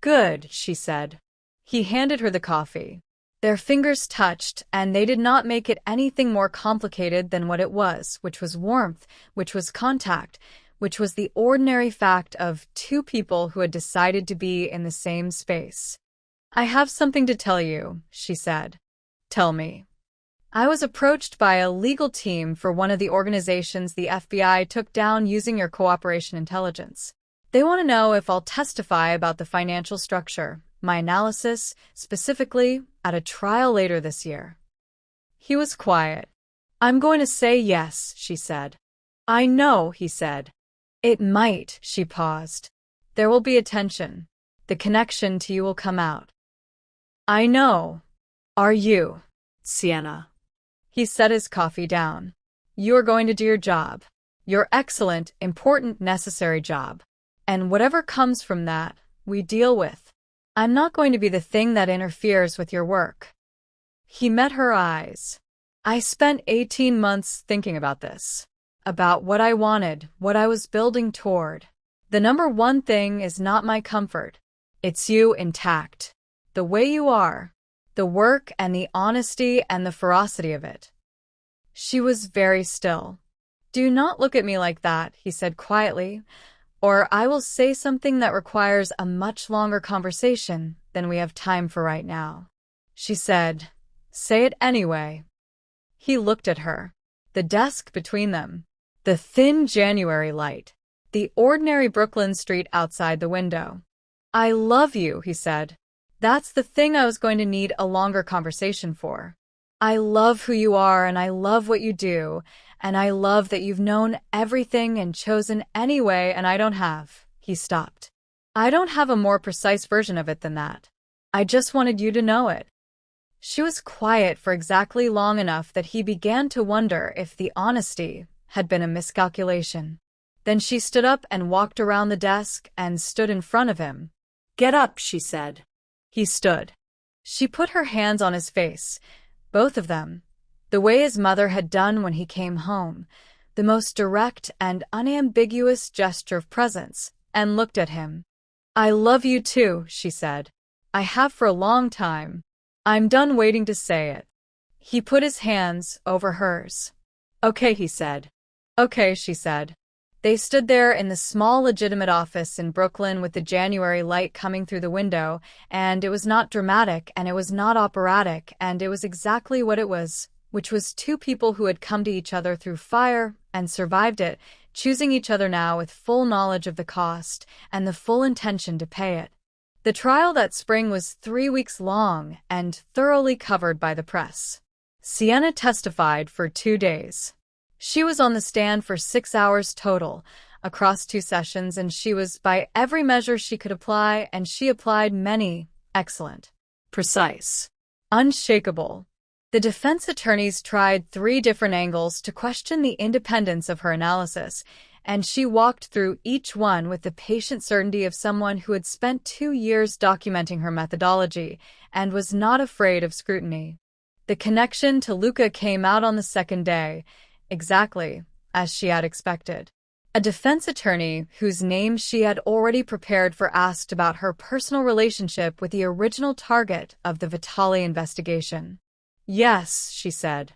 "Good," she said. He handed her the coffee. Their fingers touched, and they did not make it anything more complicated than what it was, which was warmth, which was contact, which was the ordinary fact of 2 people who had decided to be in the same space. "I have something to tell you," she said. Tell me. I was approached by a legal team for one of the organizations the FBI took down using your cooperation intelligence. They want to know if I'll testify about the financial structure, my analysis, specifically, at a trial later this year. He was quiet. I'm going to say yes, she said. I know, he said. It might, she paused. There will be attention. The connection to you will come out. I know. Are you? Sienna. He set his coffee down. You are going to do your job. Your excellent, important, necessary job. And whatever comes from that, we deal with. I'm not going to be the thing that interferes with your work. He met her eyes. I spent 18 months thinking about this. About what I wanted, what I was building toward. The number one thing is not my comfort. It's you intact. The way you are. The work and the honesty and the ferocity of it. She was very still. Do not look at me like that, he said quietly, or I will say something that requires a much longer conversation than we have time for right now. She said, say it anyway. He looked at her. The desk between them. The thin January light. The ordinary Brooklyn street outside the window. I love you, he said. That's the thing I was going to need a longer conversation for. I love who you are and I love what you do, and I love that you've known everything and chosen anyway and I don't have. He stopped. I don't have a more precise version of it than that. I just wanted you to know it. She was quiet for exactly long enough that he began to wonder if the honesty had been a miscalculation. Then she stood up and walked around the desk and stood in front of him. Get up, she said. He stood. She put her hands on his face, both of them, the way his mother had done when he came home, the most direct and unambiguous gesture of presence, and looked at him. I love you too, she said. I have for a long time. I'm done waiting to say it. He put his hands over hers. Okay, he said. Okay, she said. They stood there in the small legitimate office in Brooklyn with the January light coming through the window, and it was not dramatic and it was not operatic, and it was exactly what it was, which was two people who had come to each other through fire and survived it, choosing each other now with full knowledge of the cost and the full intention to pay it. The trial that spring was 3 weeks long and thoroughly covered by the press. Sienna testified for 2 days. She was on the stand for 6 hours total, across 2 sessions, and she was by every measure she could apply, and she applied many. Excellent. Precise. Unshakable. The defense attorneys tried 3 different angles to question the independence of her analysis, and she walked through each one with the patient certainty of someone who had spent 2 years documenting her methodology and was not afraid of scrutiny. The connection to Luca came out on the second day, exactly as she had expected. A defense attorney whose name she had already prepared for asked about her personal relationship with the original target of the Vitale investigation. Yes, she said.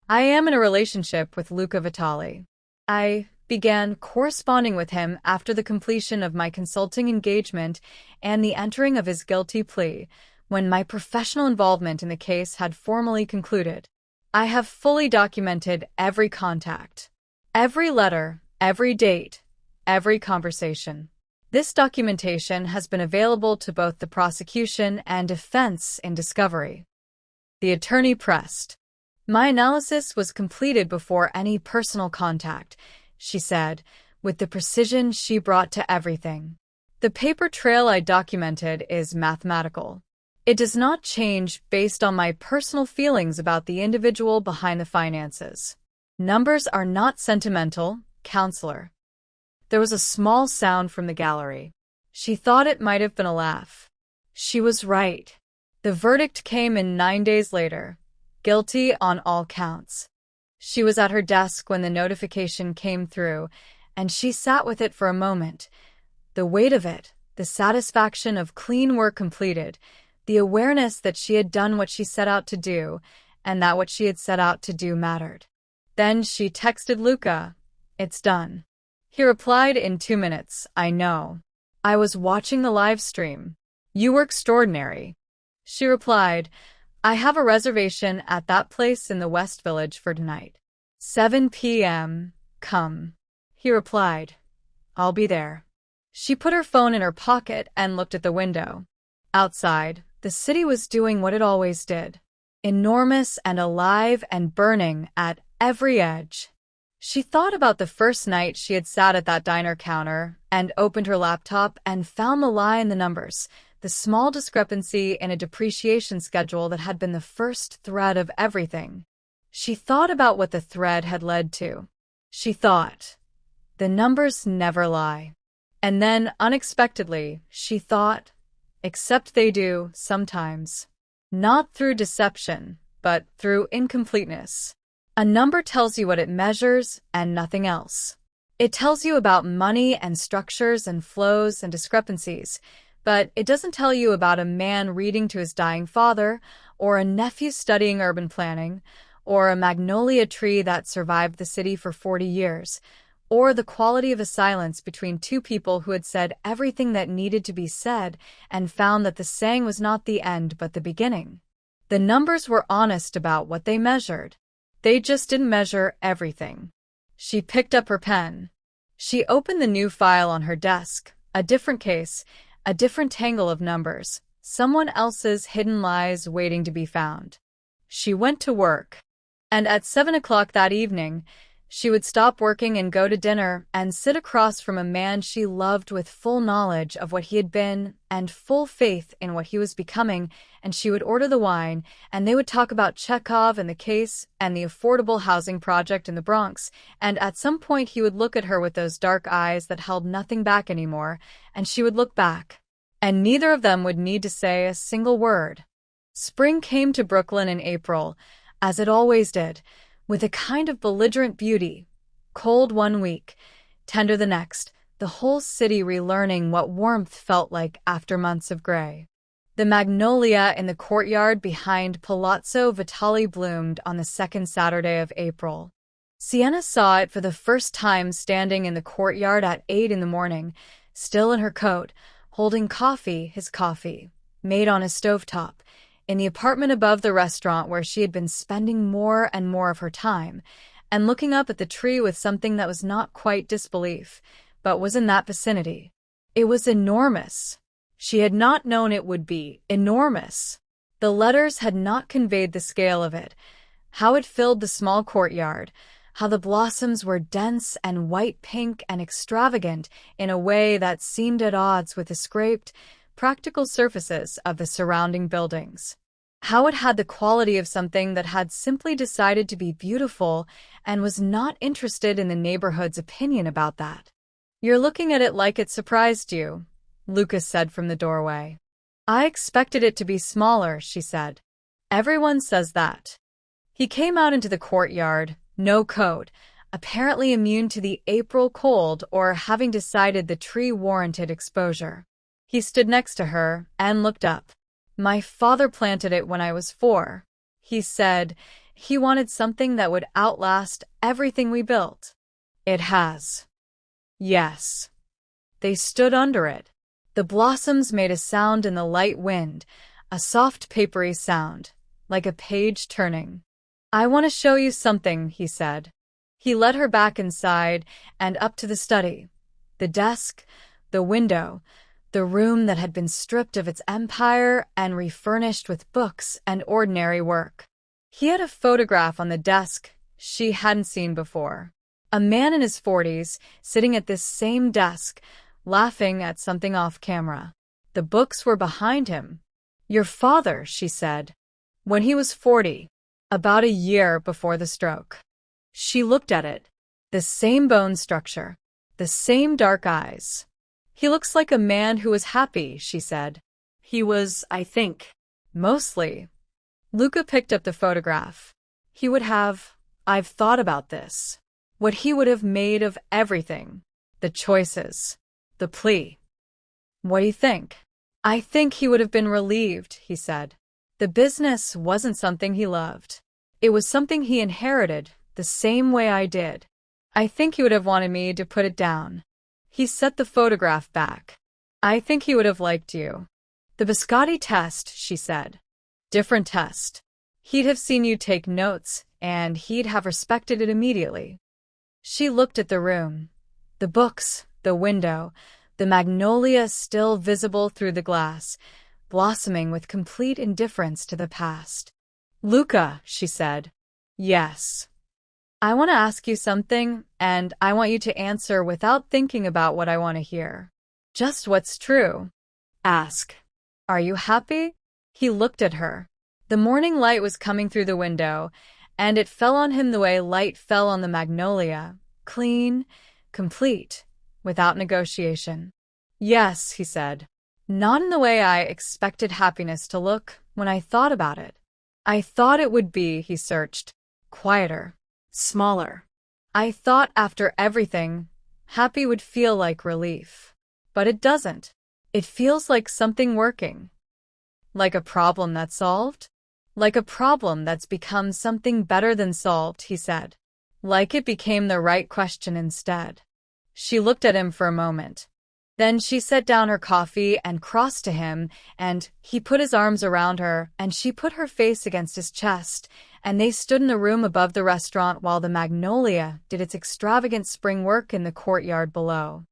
I am in a relationship with Luca Vitale. I began corresponding with him after the completion of my consulting engagement and the entering of his guilty plea, when my professional involvement in the case had formally concluded. I have fully documented every contact, every letter, every date, every conversation. This documentation has been available to both the prosecution and defense in discovery. The attorney pressed. My analysis was completed before any personal contact, she said, with the precision she brought to everything. The paper trail I documented is mathematical. It does not change based on my personal feelings about the individual behind the finances. Numbers are not sentimental, counselor. There was a small sound from the gallery. She thought it might have been a laugh. She was right. The verdict came in 9 days later. Guilty on all counts. She was at her desk when the notification came through, and she sat with it for a moment. The weight of it, the satisfaction of clean work completed, the awareness that she had done what she set out to do, and that what she had set out to do mattered. Then she texted Luca, "It's done." He replied in 2 minutes, "I know. I was watching the live stream. You were extraordinary." She replied, I have a reservation at that place in the West Village for tonight. 7 p.m. Come. He replied, I'll be there. She put her phone in her pocket and looked at the window. Outside, the city was doing what it always did. Enormous and alive and burning at every edge. She thought about the first night she had sat at that diner counter and opened her laptop and found the lie in the numbers, the small discrepancy in a depreciation schedule that had been the first thread of everything. She thought about what the thread had led to. She thought, the numbers never lie. And then, unexpectedly, she thought, except they do, sometimes. Not through deception, but through incompleteness. A number tells you what it measures and nothing else. It tells you about money and structures and flows and discrepancies, but it doesn't tell you about a man reading to his dying father, or a nephew studying urban planning, or a magnolia tree that survived the city for 40 years, or the quality of a silence between two people who had said everything that needed to be said and found that the saying was not the end but the beginning. The numbers were honest about what they measured. They just didn't measure everything. She picked up her pen. She opened the new file on her desk, a different case, a different tangle of numbers, someone else's hidden lies waiting to be found. She went to work. And at 7 o'clock that evening, she would stop working and go to dinner and sit across from a man she loved with full knowledge of what he had been and full faith in what he was becoming, and she would order the wine, and they would talk about Chekhov and the case and the affordable housing project in the Bronx, and at some point he would look at her with those dark eyes that held nothing back anymore, and she would look back. And neither of them would need to say a single word. Spring came to Brooklyn in April, as it always did, with a kind of belligerent beauty, cold one week, tender the next, the whole city relearning what warmth felt like after months of gray. The magnolia in the courtyard behind Palazzo Vitale bloomed on the second Saturday of April. Sienna saw it for the first time standing in the courtyard at 8 in the morning, still in her coat, holding his coffee, made on a stovetop, in the apartment above the restaurant where she had been spending more and more of her time, and looking up at the tree with something that was not quite disbelief, but was in that vicinity. It was enormous. She had not known it would be enormous. The letters had not conveyed the scale of it, how it filled the small courtyard, how the blossoms were dense and white-pink and extravagant in a way that seemed at odds with the scraped, practical surfaces of the surrounding buildings. How it had the quality of something that had simply decided to be beautiful and was not interested in the neighborhood's opinion about that. You're looking at it like it surprised you, Lucas said from the doorway. I expected it to be smaller, she said. Everyone says that. He came out into the courtyard, no coat, apparently immune to the April cold or having decided the tree warranted exposure. He stood next to her and looked up. My father planted it when I was 4. He said he wanted something that would outlast everything we built. It has. Yes. They stood under it. The blossoms made a sound in the light wind, a soft papery sound, like a page turning. I want to show you something, he said. He led her back inside and up to the study, the desk, the window, the room that had been stripped of its empire and refurnished with books and ordinary work. He had a photograph on the desk she hadn't seen before. A man in his 40s sitting at this same desk, laughing at something off camera. The books were behind him. Your father, she said. When he was 40, about a year before the stroke. She looked at it. The same bone structure, the same dark eyes. He looks like a man who was happy, she said. He was, I think. Mostly. Luca picked up the photograph. He would have, I've thought about this. What he would have made of everything. The choices. The plea. What do you think? I think he would have been relieved, he said. The business wasn't something he loved. It was something he inherited, the same way I did. I think he would have wanted me to put it down. He set the photograph back. I think he would have liked you. The biscotti test, she said. Different test. He'd have seen you take notes, and he'd have respected it immediately. She looked at the room. The books, the window, the magnolia still visible through the glass, blossoming with complete indifference to the past. "Luca," she said. "Yes. I want to ask you something, and I want you to answer without thinking about what I want to hear. Just what's true. Ask. Are you happy?" He looked at her. The morning light was coming through the window, and it fell on him the way light fell on the magnolia, clean, complete, without negotiation. "Yes," he said. "Not in the way I expected happiness to look when I thought about it. I thought it would be," he searched, "quieter. Smaller. I thought after everything, happy would feel like relief. But it doesn't. It feels like something working. Like a problem that's solved? Like a problem that's become something better than solved," he said. Like it became the right question instead. She looked at him for a moment. Then she set down her coffee and crossed to him, and he put his arms around her, and she put her face against his chest, and they stood in the room above the restaurant while the magnolia did its extravagant spring work in the courtyard below.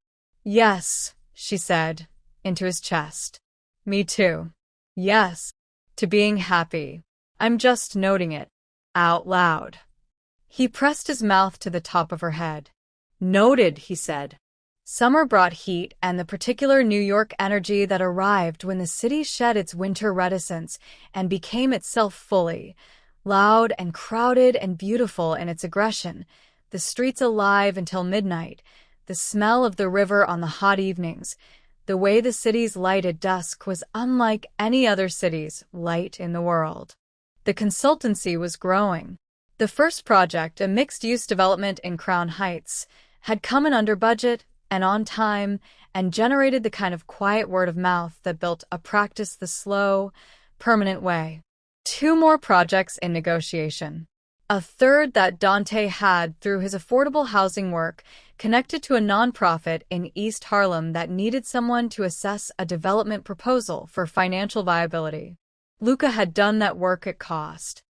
"Yes," she said, into his chest. "Me too. Yes, to being happy. I'm just noting it. Out loud." He pressed his mouth to the top of her head. "Noted," he said. Summer brought heat and the particular New York energy that arrived when the city shed its winter reticence and became itself fully, loud and crowded and beautiful in its aggression, the streets alive until midnight, the smell of the river on the hot evenings. The way the city's light at dusk was unlike any other city's light in the world. The consultancy was growing. The first project, a mixed-use development in Crown Heights, had come in under budget and on time, and generated the kind of quiet word of mouth that built a practice the slow, permanent way. 2 more projects in negotiation. A third that Dante had through his affordable housing work, connected to a nonprofit in East Harlem that needed someone to assess a development proposal for financial viability. Luca had done that work at cost.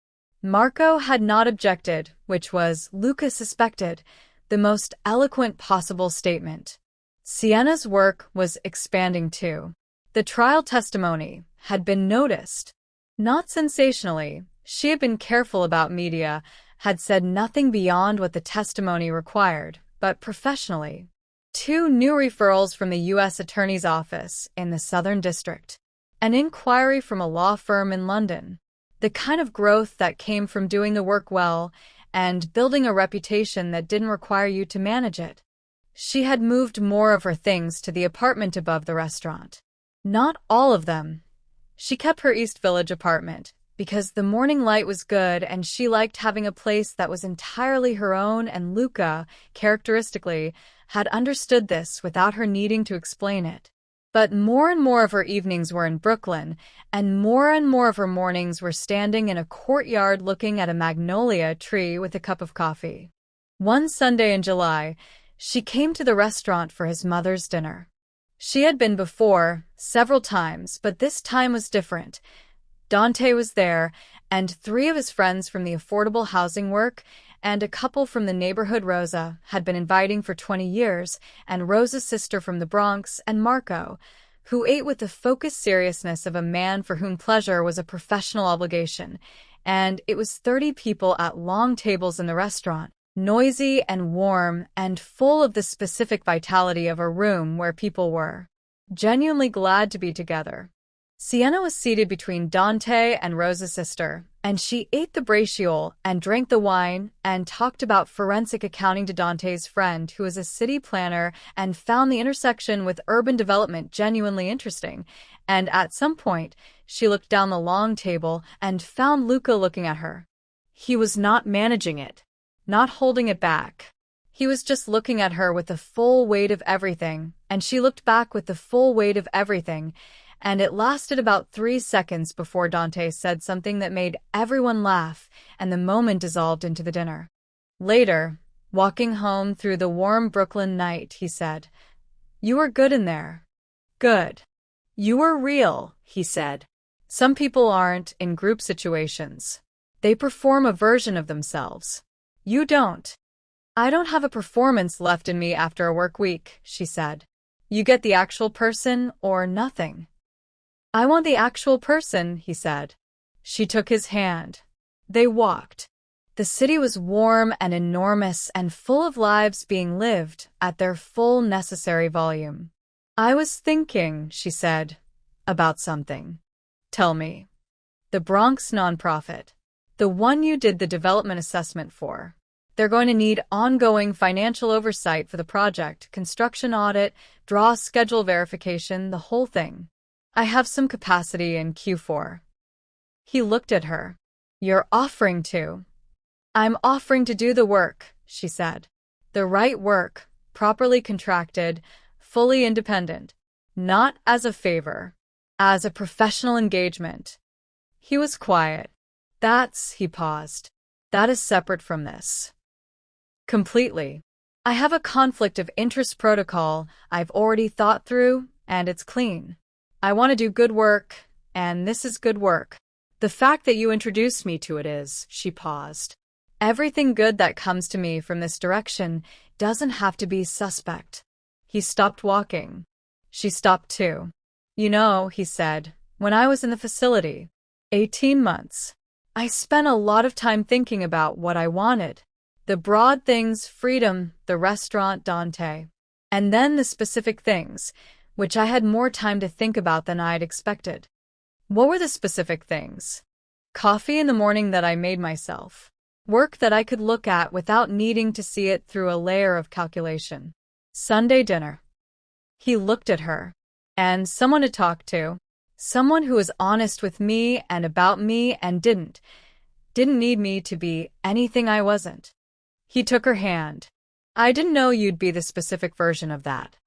Marco had not objected, which was, Luca suspected, the most eloquent possible statement. Sienna's work was expanding too. The trial testimony had been noticed. Not sensationally, she had been careful about media, had said nothing beyond what the testimony required, but professionally. 2 new referrals from the U.S. Attorney's Office in the Southern District. An inquiry from a law firm in London. The kind of growth that came from doing the work well and building a reputation that didn't require you to manage it. She had moved more of her things to the apartment above the restaurant. Not all of them. She kept her East Village apartment because the morning light was good and she liked having a place that was entirely her own, and Luca, characteristically, had understood this without her needing to explain it. But more and more of her evenings were in Brooklyn, and more of her mornings were standing in a courtyard looking at a magnolia tree with a cup of coffee. One Sunday in July, she came to the restaurant for his mother's dinner. She had been before, several times, but this time was different. Dante was there, and 3 of his friends from the affordable housing work, and a couple from the neighborhood Rosa had been inviting for 20 years, and Rosa's sister from the Bronx, and Marco, who ate with the focused seriousness of a man for whom pleasure was a professional obligation, and it was 30 people at long tables in the restaurant, noisy and warm and full of the specific vitality of a room where people were genuinely glad to be together. Sienna was seated between Dante and Rosa's sister, and she ate the braciole and drank the wine and talked about forensic accounting to Dante's friend, who was a city planner and found the intersection with urban development genuinely interesting. And at some point, she looked down the long table and found Luca looking at her. He was not managing it, not holding it back. He was just looking at her with the full weight of everything, and she looked back with the full weight of everything. And it lasted about 3 seconds before Dante said something that made everyone laugh, and the moment dissolved into the dinner. Later, walking home through the warm Brooklyn night, he said, "You were good in there. Good. You were real," he said. Some people aren't in group situations. They perform a version of themselves. You don't. I don't have a performance left in me after a work week, she said. You get the actual person or nothing. I want the actual person, he said. She took his hand. They walked. The city was warm and enormous and full of lives being lived at their full necessary volume. I was thinking, she said, about something. Tell me. The Bronx nonprofit. The one you did the development assessment for. They're going to need ongoing financial oversight for the project, construction audit, draw schedule verification, the whole thing. I have some capacity in Q4. He looked at her. You're offering to. I'm offering to do the work, she said. The right work, properly contracted, fully independent. Not as a favor. As a professional engagement. He was quiet. He paused. That is separate from this. Completely. I have a conflict of interest protocol I've already thought through, and it's clean. I want to do good work, and this is good work. The fact that you introduced me to it is, she paused. Everything good that comes to me from this direction doesn't have to be suspect. He stopped walking. She stopped too. You know, he said, when I was in the facility, 18 months, I spent a lot of time thinking about what I wanted. The broad things, freedom, the restaurant, Dante. And then the specific things, which I had more time to think about than I'd expected. What were the specific things? Coffee in the morning that I made myself. Work that I could look at without needing to see it through a layer of calculation. Sunday dinner. He looked at her. And someone to talk to. Someone who was honest with me and about me and didn't need me to be anything I wasn't. He took her hand. I didn't know you'd be the specific version of that.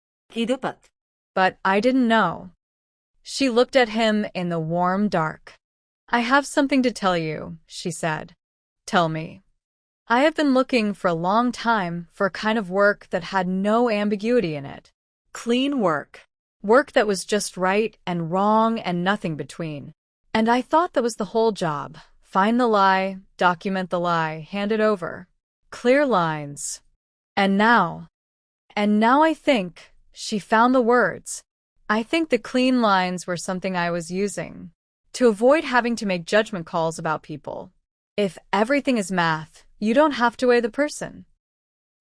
But I didn't know. She looked at him in the warm dark. I have something to tell you, she said. Tell me. I have been looking for a long time for a kind of work that had no ambiguity in it. Clean work. Work that was just right and wrong and nothing between. And I thought that was the whole job. Find the lie, document the lie, hand it over. Clear lines. And now I think, she found the words. I think the clean lines were something I was using. To avoid having to make judgment calls about people. If everything is math, you don't have to weigh the person.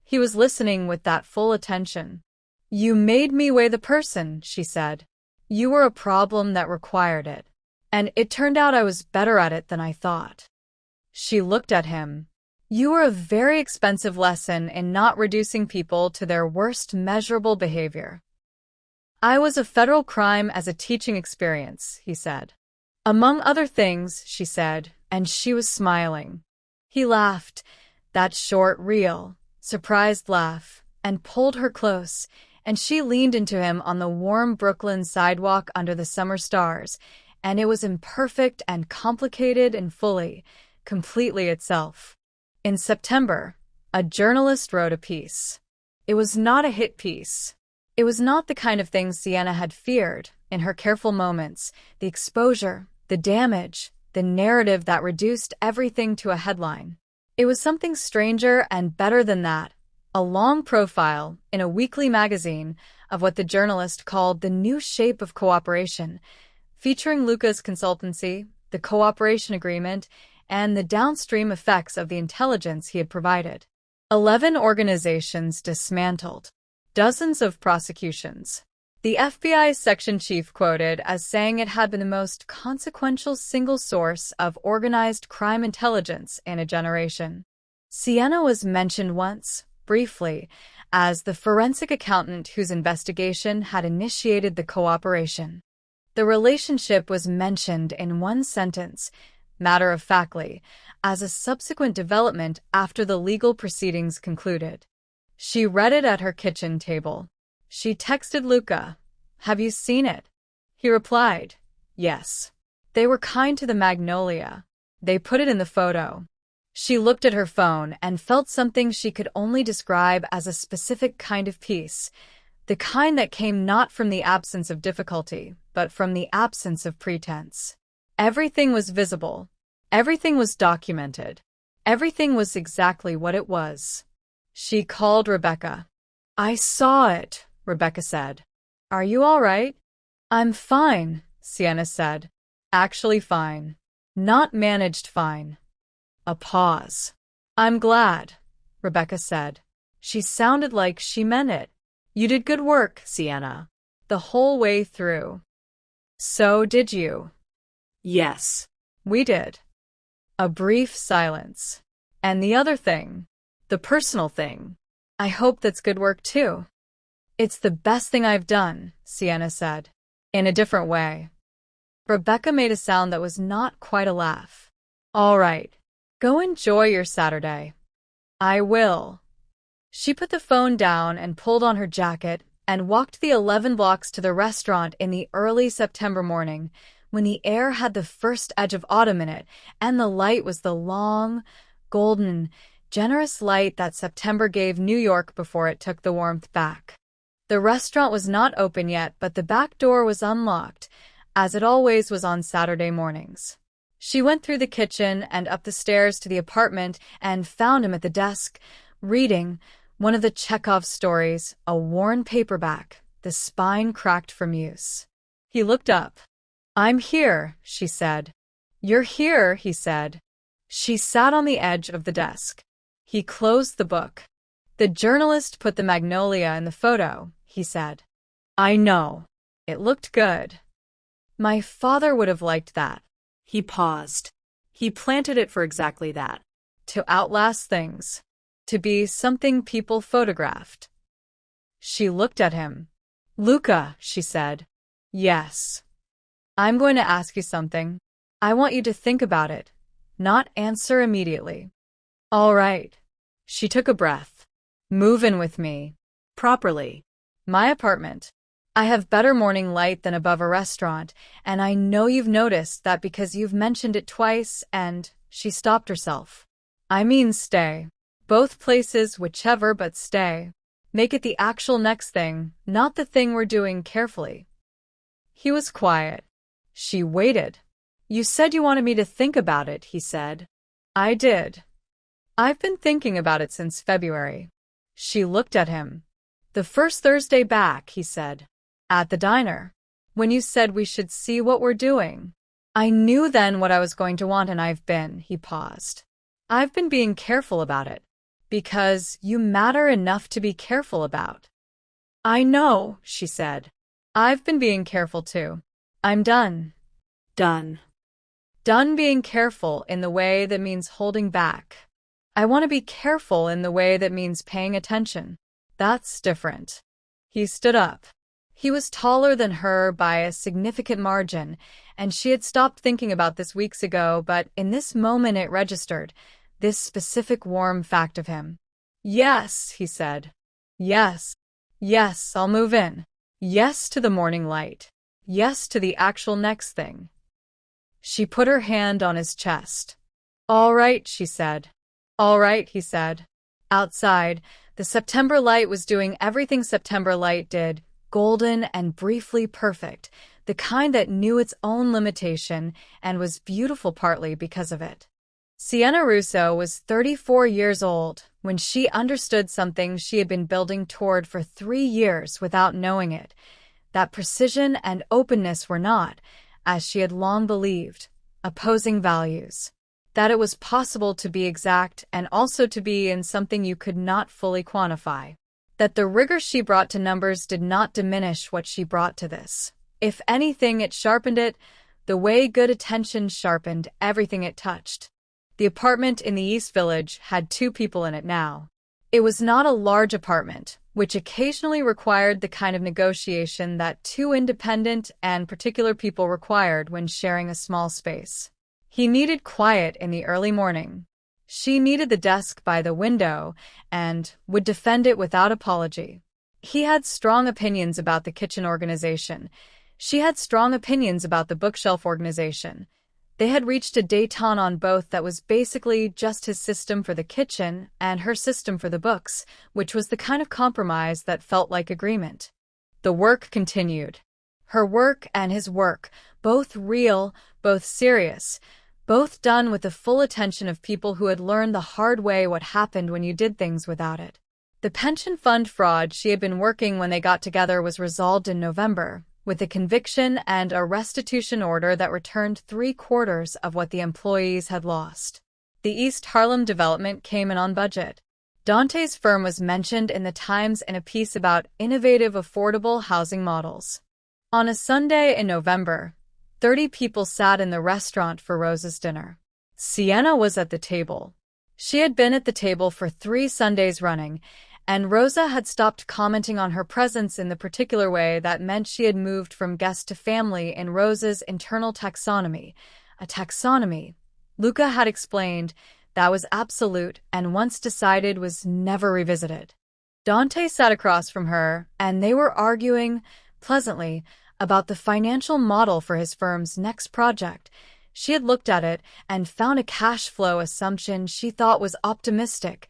He was listening with that full attention. You made me weigh the person, she said. You were a problem that required it. And it turned out I was better at it than I thought. She looked at him. You were a very expensive lesson in not reducing people to their worst measurable behavior. I was a federal crime as a teaching experience, he said. Among other things, she said, and she was smiling. He laughed, that short, real, surprised laugh, and pulled her close, and she leaned into him on the warm Brooklyn sidewalk under the summer stars, and it was imperfect and complicated and completely itself. In September, a journalist wrote a piece. It was not a hit piece. It was not the kind of thing Sienna had feared in her careful moments, the exposure, the damage, the narrative that reduced everything to a headline. It was something stranger and better than that, a long profile in a weekly magazine of what the journalist called the new shape of cooperation, featuring Luca's consultancy, the cooperation agreement, and the downstream effects of the intelligence he had provided. 11 organizations dismantled. Dozens of prosecutions. The FBI's section chief quoted as saying it had been the most consequential single source of organized crime intelligence in a generation. Sienna was mentioned once, briefly, as the forensic accountant whose investigation had initiated the cooperation. The relationship was mentioned in one sentence, matter-of-factly, as a subsequent development after the legal proceedings concluded. She read it at her kitchen table. She texted Luca, "Have you seen it?" He replied, "Yes." They were kind to the magnolia. They put it in the photo. She looked at her phone and felt something she could only describe as a specific kind of peace, the kind that came not from the absence of difficulty, but from the absence of pretense. Everything was visible. Everything was documented. Everything was exactly what it was. She called Rebecca. "I saw it," Rebecca said. "Are you all right?" "I'm fine," Sienna said. "Actually fine. Not managed fine." A pause. "I'm glad," Rebecca said. She sounded like she meant it. "You did good work, Sienna. The whole way through." "So did you." "Yes." "We did." A brief silence. "And the other thing, the personal thing, I hope that's good work too." "It's the best thing I've done," Sienna said, in a different way. Rebecca made a sound that was not quite a laugh. "All right. Go enjoy your Saturday." "I will." She put the phone down and pulled on her jacket and walked the 11 blocks to the restaurant in the early September morning, when the air had the first edge of autumn in it, and the light was the long, golden, generous light that September gave New York before it took the warmth back. The restaurant was not open yet, but the back door was unlocked, as it always was on Saturday mornings. She went through the kitchen and up the stairs to the apartment and found him at the desk, reading one of the Chekhov stories, a worn paperback, the spine cracked from use. He looked up. "I'm here," she said. "You're here," he said. She sat on the edge of the desk. He closed the book. "The journalist put the magnolia in the photo," he said. "I know. It looked good. My father would have liked that." He paused. He planted it for exactly that. To outlast things. To be something people photographed. She looked at him. "Luca," she said. "Yes. I'm going to ask you something. I want you to think about it, not answer immediately." "All right." She took a breath. "Move in with me." "Properly." "My apartment. I have better morning light than above a restaurant, and I know you've noticed that because you've mentioned it twice and—" She stopped herself. "I mean stay. Both places, whichever, but stay. Make it the actual next thing, not the thing we're doing carefully." He was quiet. She waited. "You said you wanted me to think about it," he said. "I did. I've been thinking about it since February." She looked at him. "The first Thursday back," he said. "At the diner. When you said we should see what we're doing. I knew then what I was going to want, and I've been," he paused. "I've been being careful about it. Because you matter enough to be careful about." "I know," she said. "I've been being careful too. I'm done." Done. Done being careful in the way that means holding back. I want to be careful in the way that means paying attention. That's different. He stood up. He was taller than her by a significant margin, and she had stopped thinking about this weeks ago, but in this moment it registered, this specific warm fact of him. "Yes," he said. "Yes. Yes, I'll move in. Yes to the morning light. Yes to the actual next thing." She put her hand on his chest. "All right," she said. "All right," he said. Outside, the September light was doing everything September light did, golden and briefly perfect, the kind that knew its own limitation and was beautiful partly because of it. Sienna Russo was 34 years old when she understood something she had been building toward for 3 years without knowing it, that precision and openness were not, as she had long believed, opposing values, that it was possible to be exact and also to be in something you could not fully quantify, that the rigor she brought to numbers did not diminish what she brought to this. If anything, it sharpened it, the way good attention sharpened everything it touched. The apartment in the East Village had 2 people in it now. It was not a large apartment, which occasionally required the kind of negotiation that 2 independent and particular people required when sharing a small space. He needed quiet in the early morning. She needed the desk by the window and would defend it without apology. He had strong opinions about the kitchen organization. She had strong opinions about the bookshelf organization. They had reached a détente on both that was basically just his system for the kitchen and her system for the books, which was the kind of compromise that felt like agreement. The work continued. Her work and his work, both real, both serious, both done with the full attention of people who had learned the hard way what happened when you did things without it. The pension fund fraud she had been working when they got together was resolved in November, with a conviction and a restitution order that returned 3/4 of what the employees had lost. The East Harlem development came in on budget. Dante's firm was mentioned in the Times in a piece about innovative affordable housing models. On a Sunday in November, 30 people sat in the restaurant for Rosa's dinner. Sienna was at the table. She had been at the table for 3 Sundays running, and Rosa had stopped commenting on her presence in the particular way that meant she had moved from guest to family in Rosa's internal taxonomy. A taxonomy, Luca had explained, that was absolute and once decided was never revisited. Dante sat across from her, and they were arguing, pleasantly, about the financial model for his firm's next project. She had looked at it and found a cash flow assumption she thought was optimistic,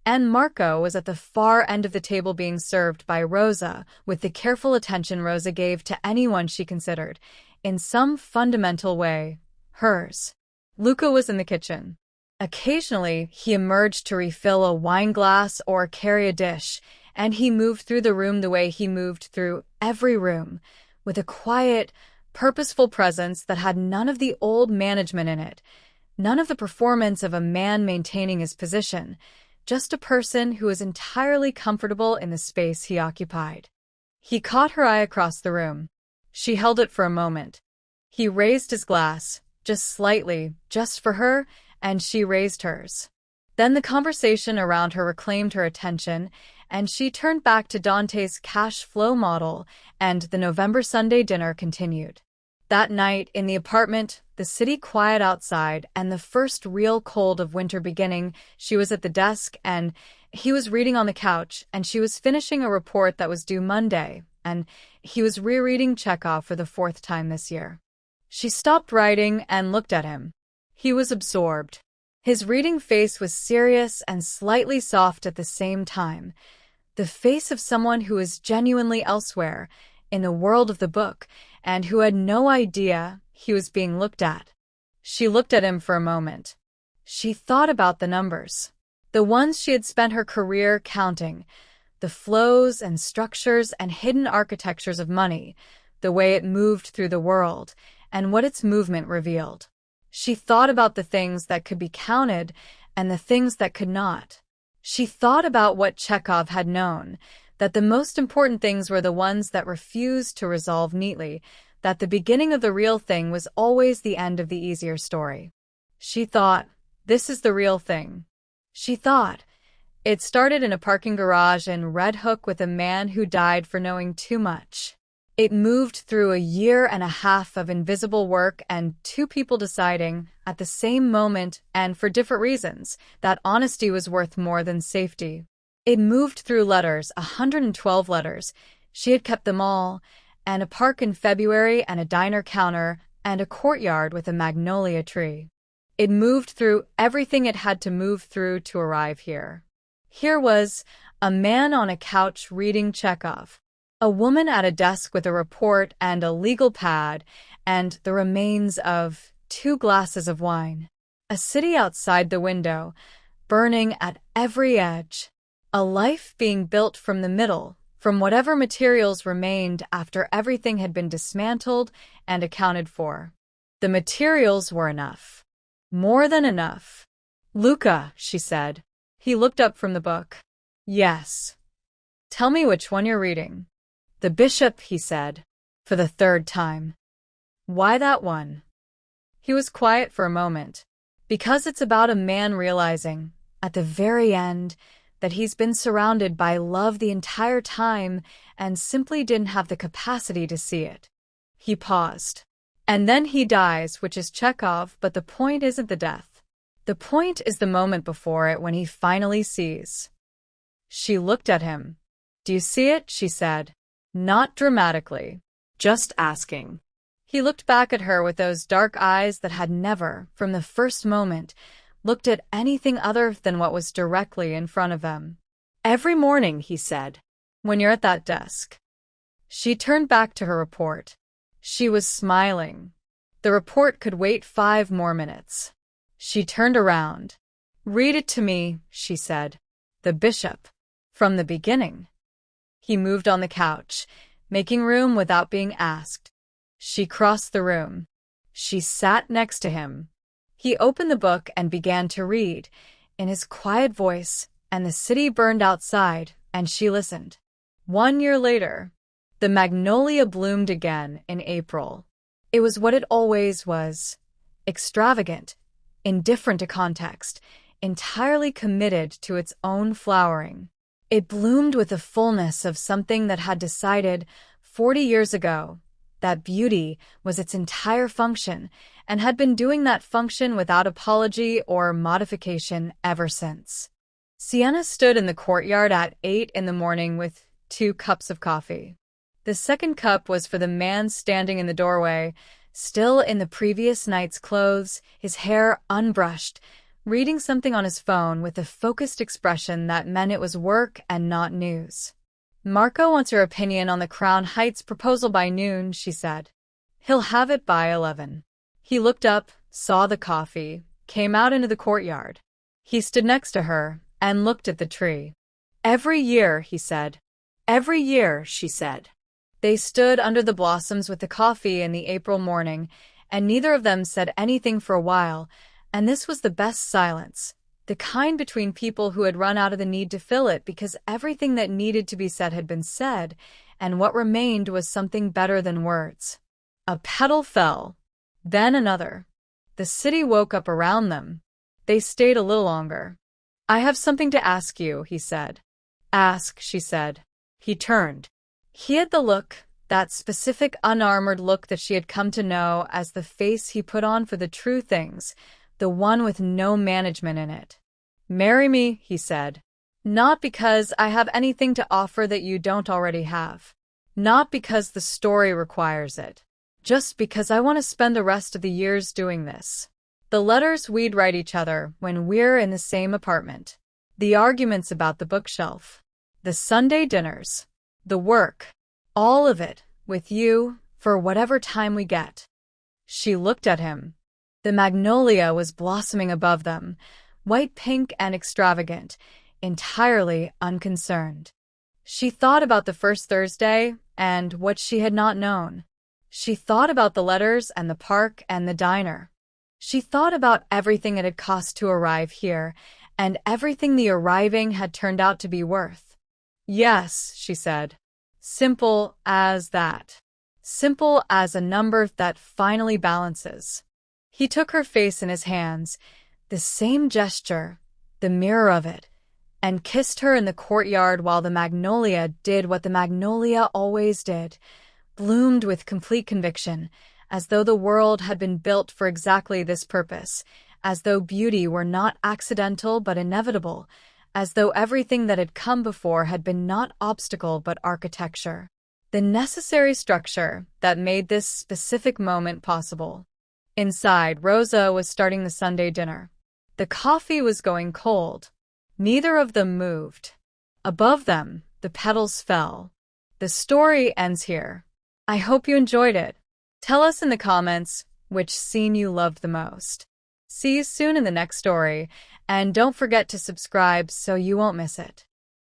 and Marco was at the far end of the table being served by Rosa with the careful attention Rosa gave to anyone she considered, in some fundamental way, hers. Luca was in the kitchen. Occasionally, he emerged to refill a wine glass or carry a dish, and he moved through the room the way he moved through every room, with a quiet, purposeful presence that had none of the old management in it, none of the performance of a man maintaining his position, just a person who was entirely comfortable in the space he occupied. He caught her eye across the room. She held it for a moment. He raised his glass, just slightly, just for her, and she raised hers. Then the conversation around her reclaimed her attention, and she turned back to Dante's cash flow model, and the November Sunday dinner continued. That night, in the apartment, the city quiet outside, and the first real cold of winter beginning, she was at the desk, and he was reading on the couch, and she was finishing a report that was due Monday, and he was rereading Chekhov for the 4th time this year. She stopped writing and looked at him. He was absorbed. His reading face was serious and slightly soft at the same time, the face of someone who was genuinely elsewhere, in the world of the book, and who had no idea he was being looked at. She looked at him for a moment. She thought about the numbers, the ones she had spent her career counting, the flows and structures and hidden architectures of money, the way it moved through the world, and what its movement revealed. She thought about the things that could be counted and the things that could not. She thought about what Chekhov had known, that the most important things were the ones that refused to resolve neatly, that the beginning of the real thing was always the end of the easier story. She thought, this is the real thing. She thought, it started in a parking garage in Red Hook with a man who died for knowing too much. It moved through 1.5 years of invisible work and 2 people deciding, at the same moment and for different reasons, that honesty was worth more than safety. It moved through letters, 112 letters. She had kept them all, and a park in February and a diner counter and a courtyard with a magnolia tree. It moved through everything it had to move through to arrive here. Here was a man on a couch reading Chekhov, a woman at a desk with a report and a legal pad, and the remains of 2 glasses of wine. A city outside the window, burning at every edge. A life being built from the middle, from whatever materials remained after everything had been dismantled and accounted for. The materials were enough. More than enough. Luca, she said. He looked up from the book. Yes. Tell me which one you're reading. The Bishop, he said, for the 3rd time. Why that one? He was quiet for a moment. Because it's about a man realizing, at the very end, that he's been surrounded by love the entire time and simply didn't have the capacity to see it. He paused. And then he dies, which is Chekhov, but the point isn't the death. The point is the moment before it when he finally sees. She looked at him. Do you see it? She said. Not dramatically. Just asking. He looked back at her with those dark eyes that had never, from the first moment, looked at anything other than what was directly in front of them. Every morning, he said, when you're at that desk. She turned back to her report. She was smiling. The report could wait 5 more minutes. She turned around. "Read it to me," she said. "The bishop. From the beginning." He moved on the couch, making room without being asked. She crossed the room. She sat next to him. He opened the book and began to read, in his quiet voice, and the city burned outside, and she listened. 1 year later, the magnolia bloomed again in April. It was what it always was: extravagant, indifferent to context, entirely committed to its own flowering. It bloomed with the fullness of something that had decided 40 years ago that beauty was its entire function, and had been doing that function without apology or modification ever since. Sienna stood in the courtyard at 8 in the morning with 2 cups of coffee. The second cup was for the man standing in the doorway, still in the previous night's clothes, his hair unbrushed, reading something on his phone with a focused expression that meant it was work and not news. "Marco wants your opinion on the Crown Heights proposal by noon," she said. "He'll have it by 11. He looked up, saw the coffee, came out into the courtyard. He stood next to her and looked at the tree. "Every year," he said. "Every year," she said. They stood under the blossoms with the coffee in the April morning, and neither of them said anything for a while, and this was the best silence, the kind between people who had run out of the need to fill it because everything that needed to be said had been said, and what remained was something better than words. A petal fell, then another. The city woke up around them. They stayed a little longer. "I have something to ask you," he said. "Ask," she said. He turned. He had the look, that specific unarmored look that she had come to know as the face he put on for the true things, the one with no management in it. "Marry me," he said. "Not because I have anything to offer that you don't already have. Not because the story requires it. Just because I want to spend the rest of the years doing this. The letters we'd write each other when we're in the same apartment. The arguments about the bookshelf. The Sunday dinners. The work. All of it, with you, for whatever time we get." She looked at him. The magnolia was blossoming above them, white pink and extravagant, entirely unconcerned. She thought about the first Thursday and what she had not known. She thought about the letters and the park and the diner. She thought about everything it had cost to arrive here, and everything the arriving had turned out to be worth. "Yes," she said. "Simple as that. Simple as a number that finally balances." He took her face in his hands, the same gesture, the mirror of it, and kissed her in the courtyard while the magnolia did what the magnolia always did, bloomed with complete conviction, as though the world had been built for exactly this purpose, as though beauty were not accidental but inevitable, as though everything that had come before had been not obstacle but architecture, the necessary structure that made this specific moment possible. Inside, Rosa was starting the Sunday dinner. The coffee was going cold. Neither of them moved. Above them, the petals fell. The story ends here. I hope you enjoyed it. Tell us in the comments which scene you loved the most. See you soon in the next story, and don't forget to subscribe so you won't miss it.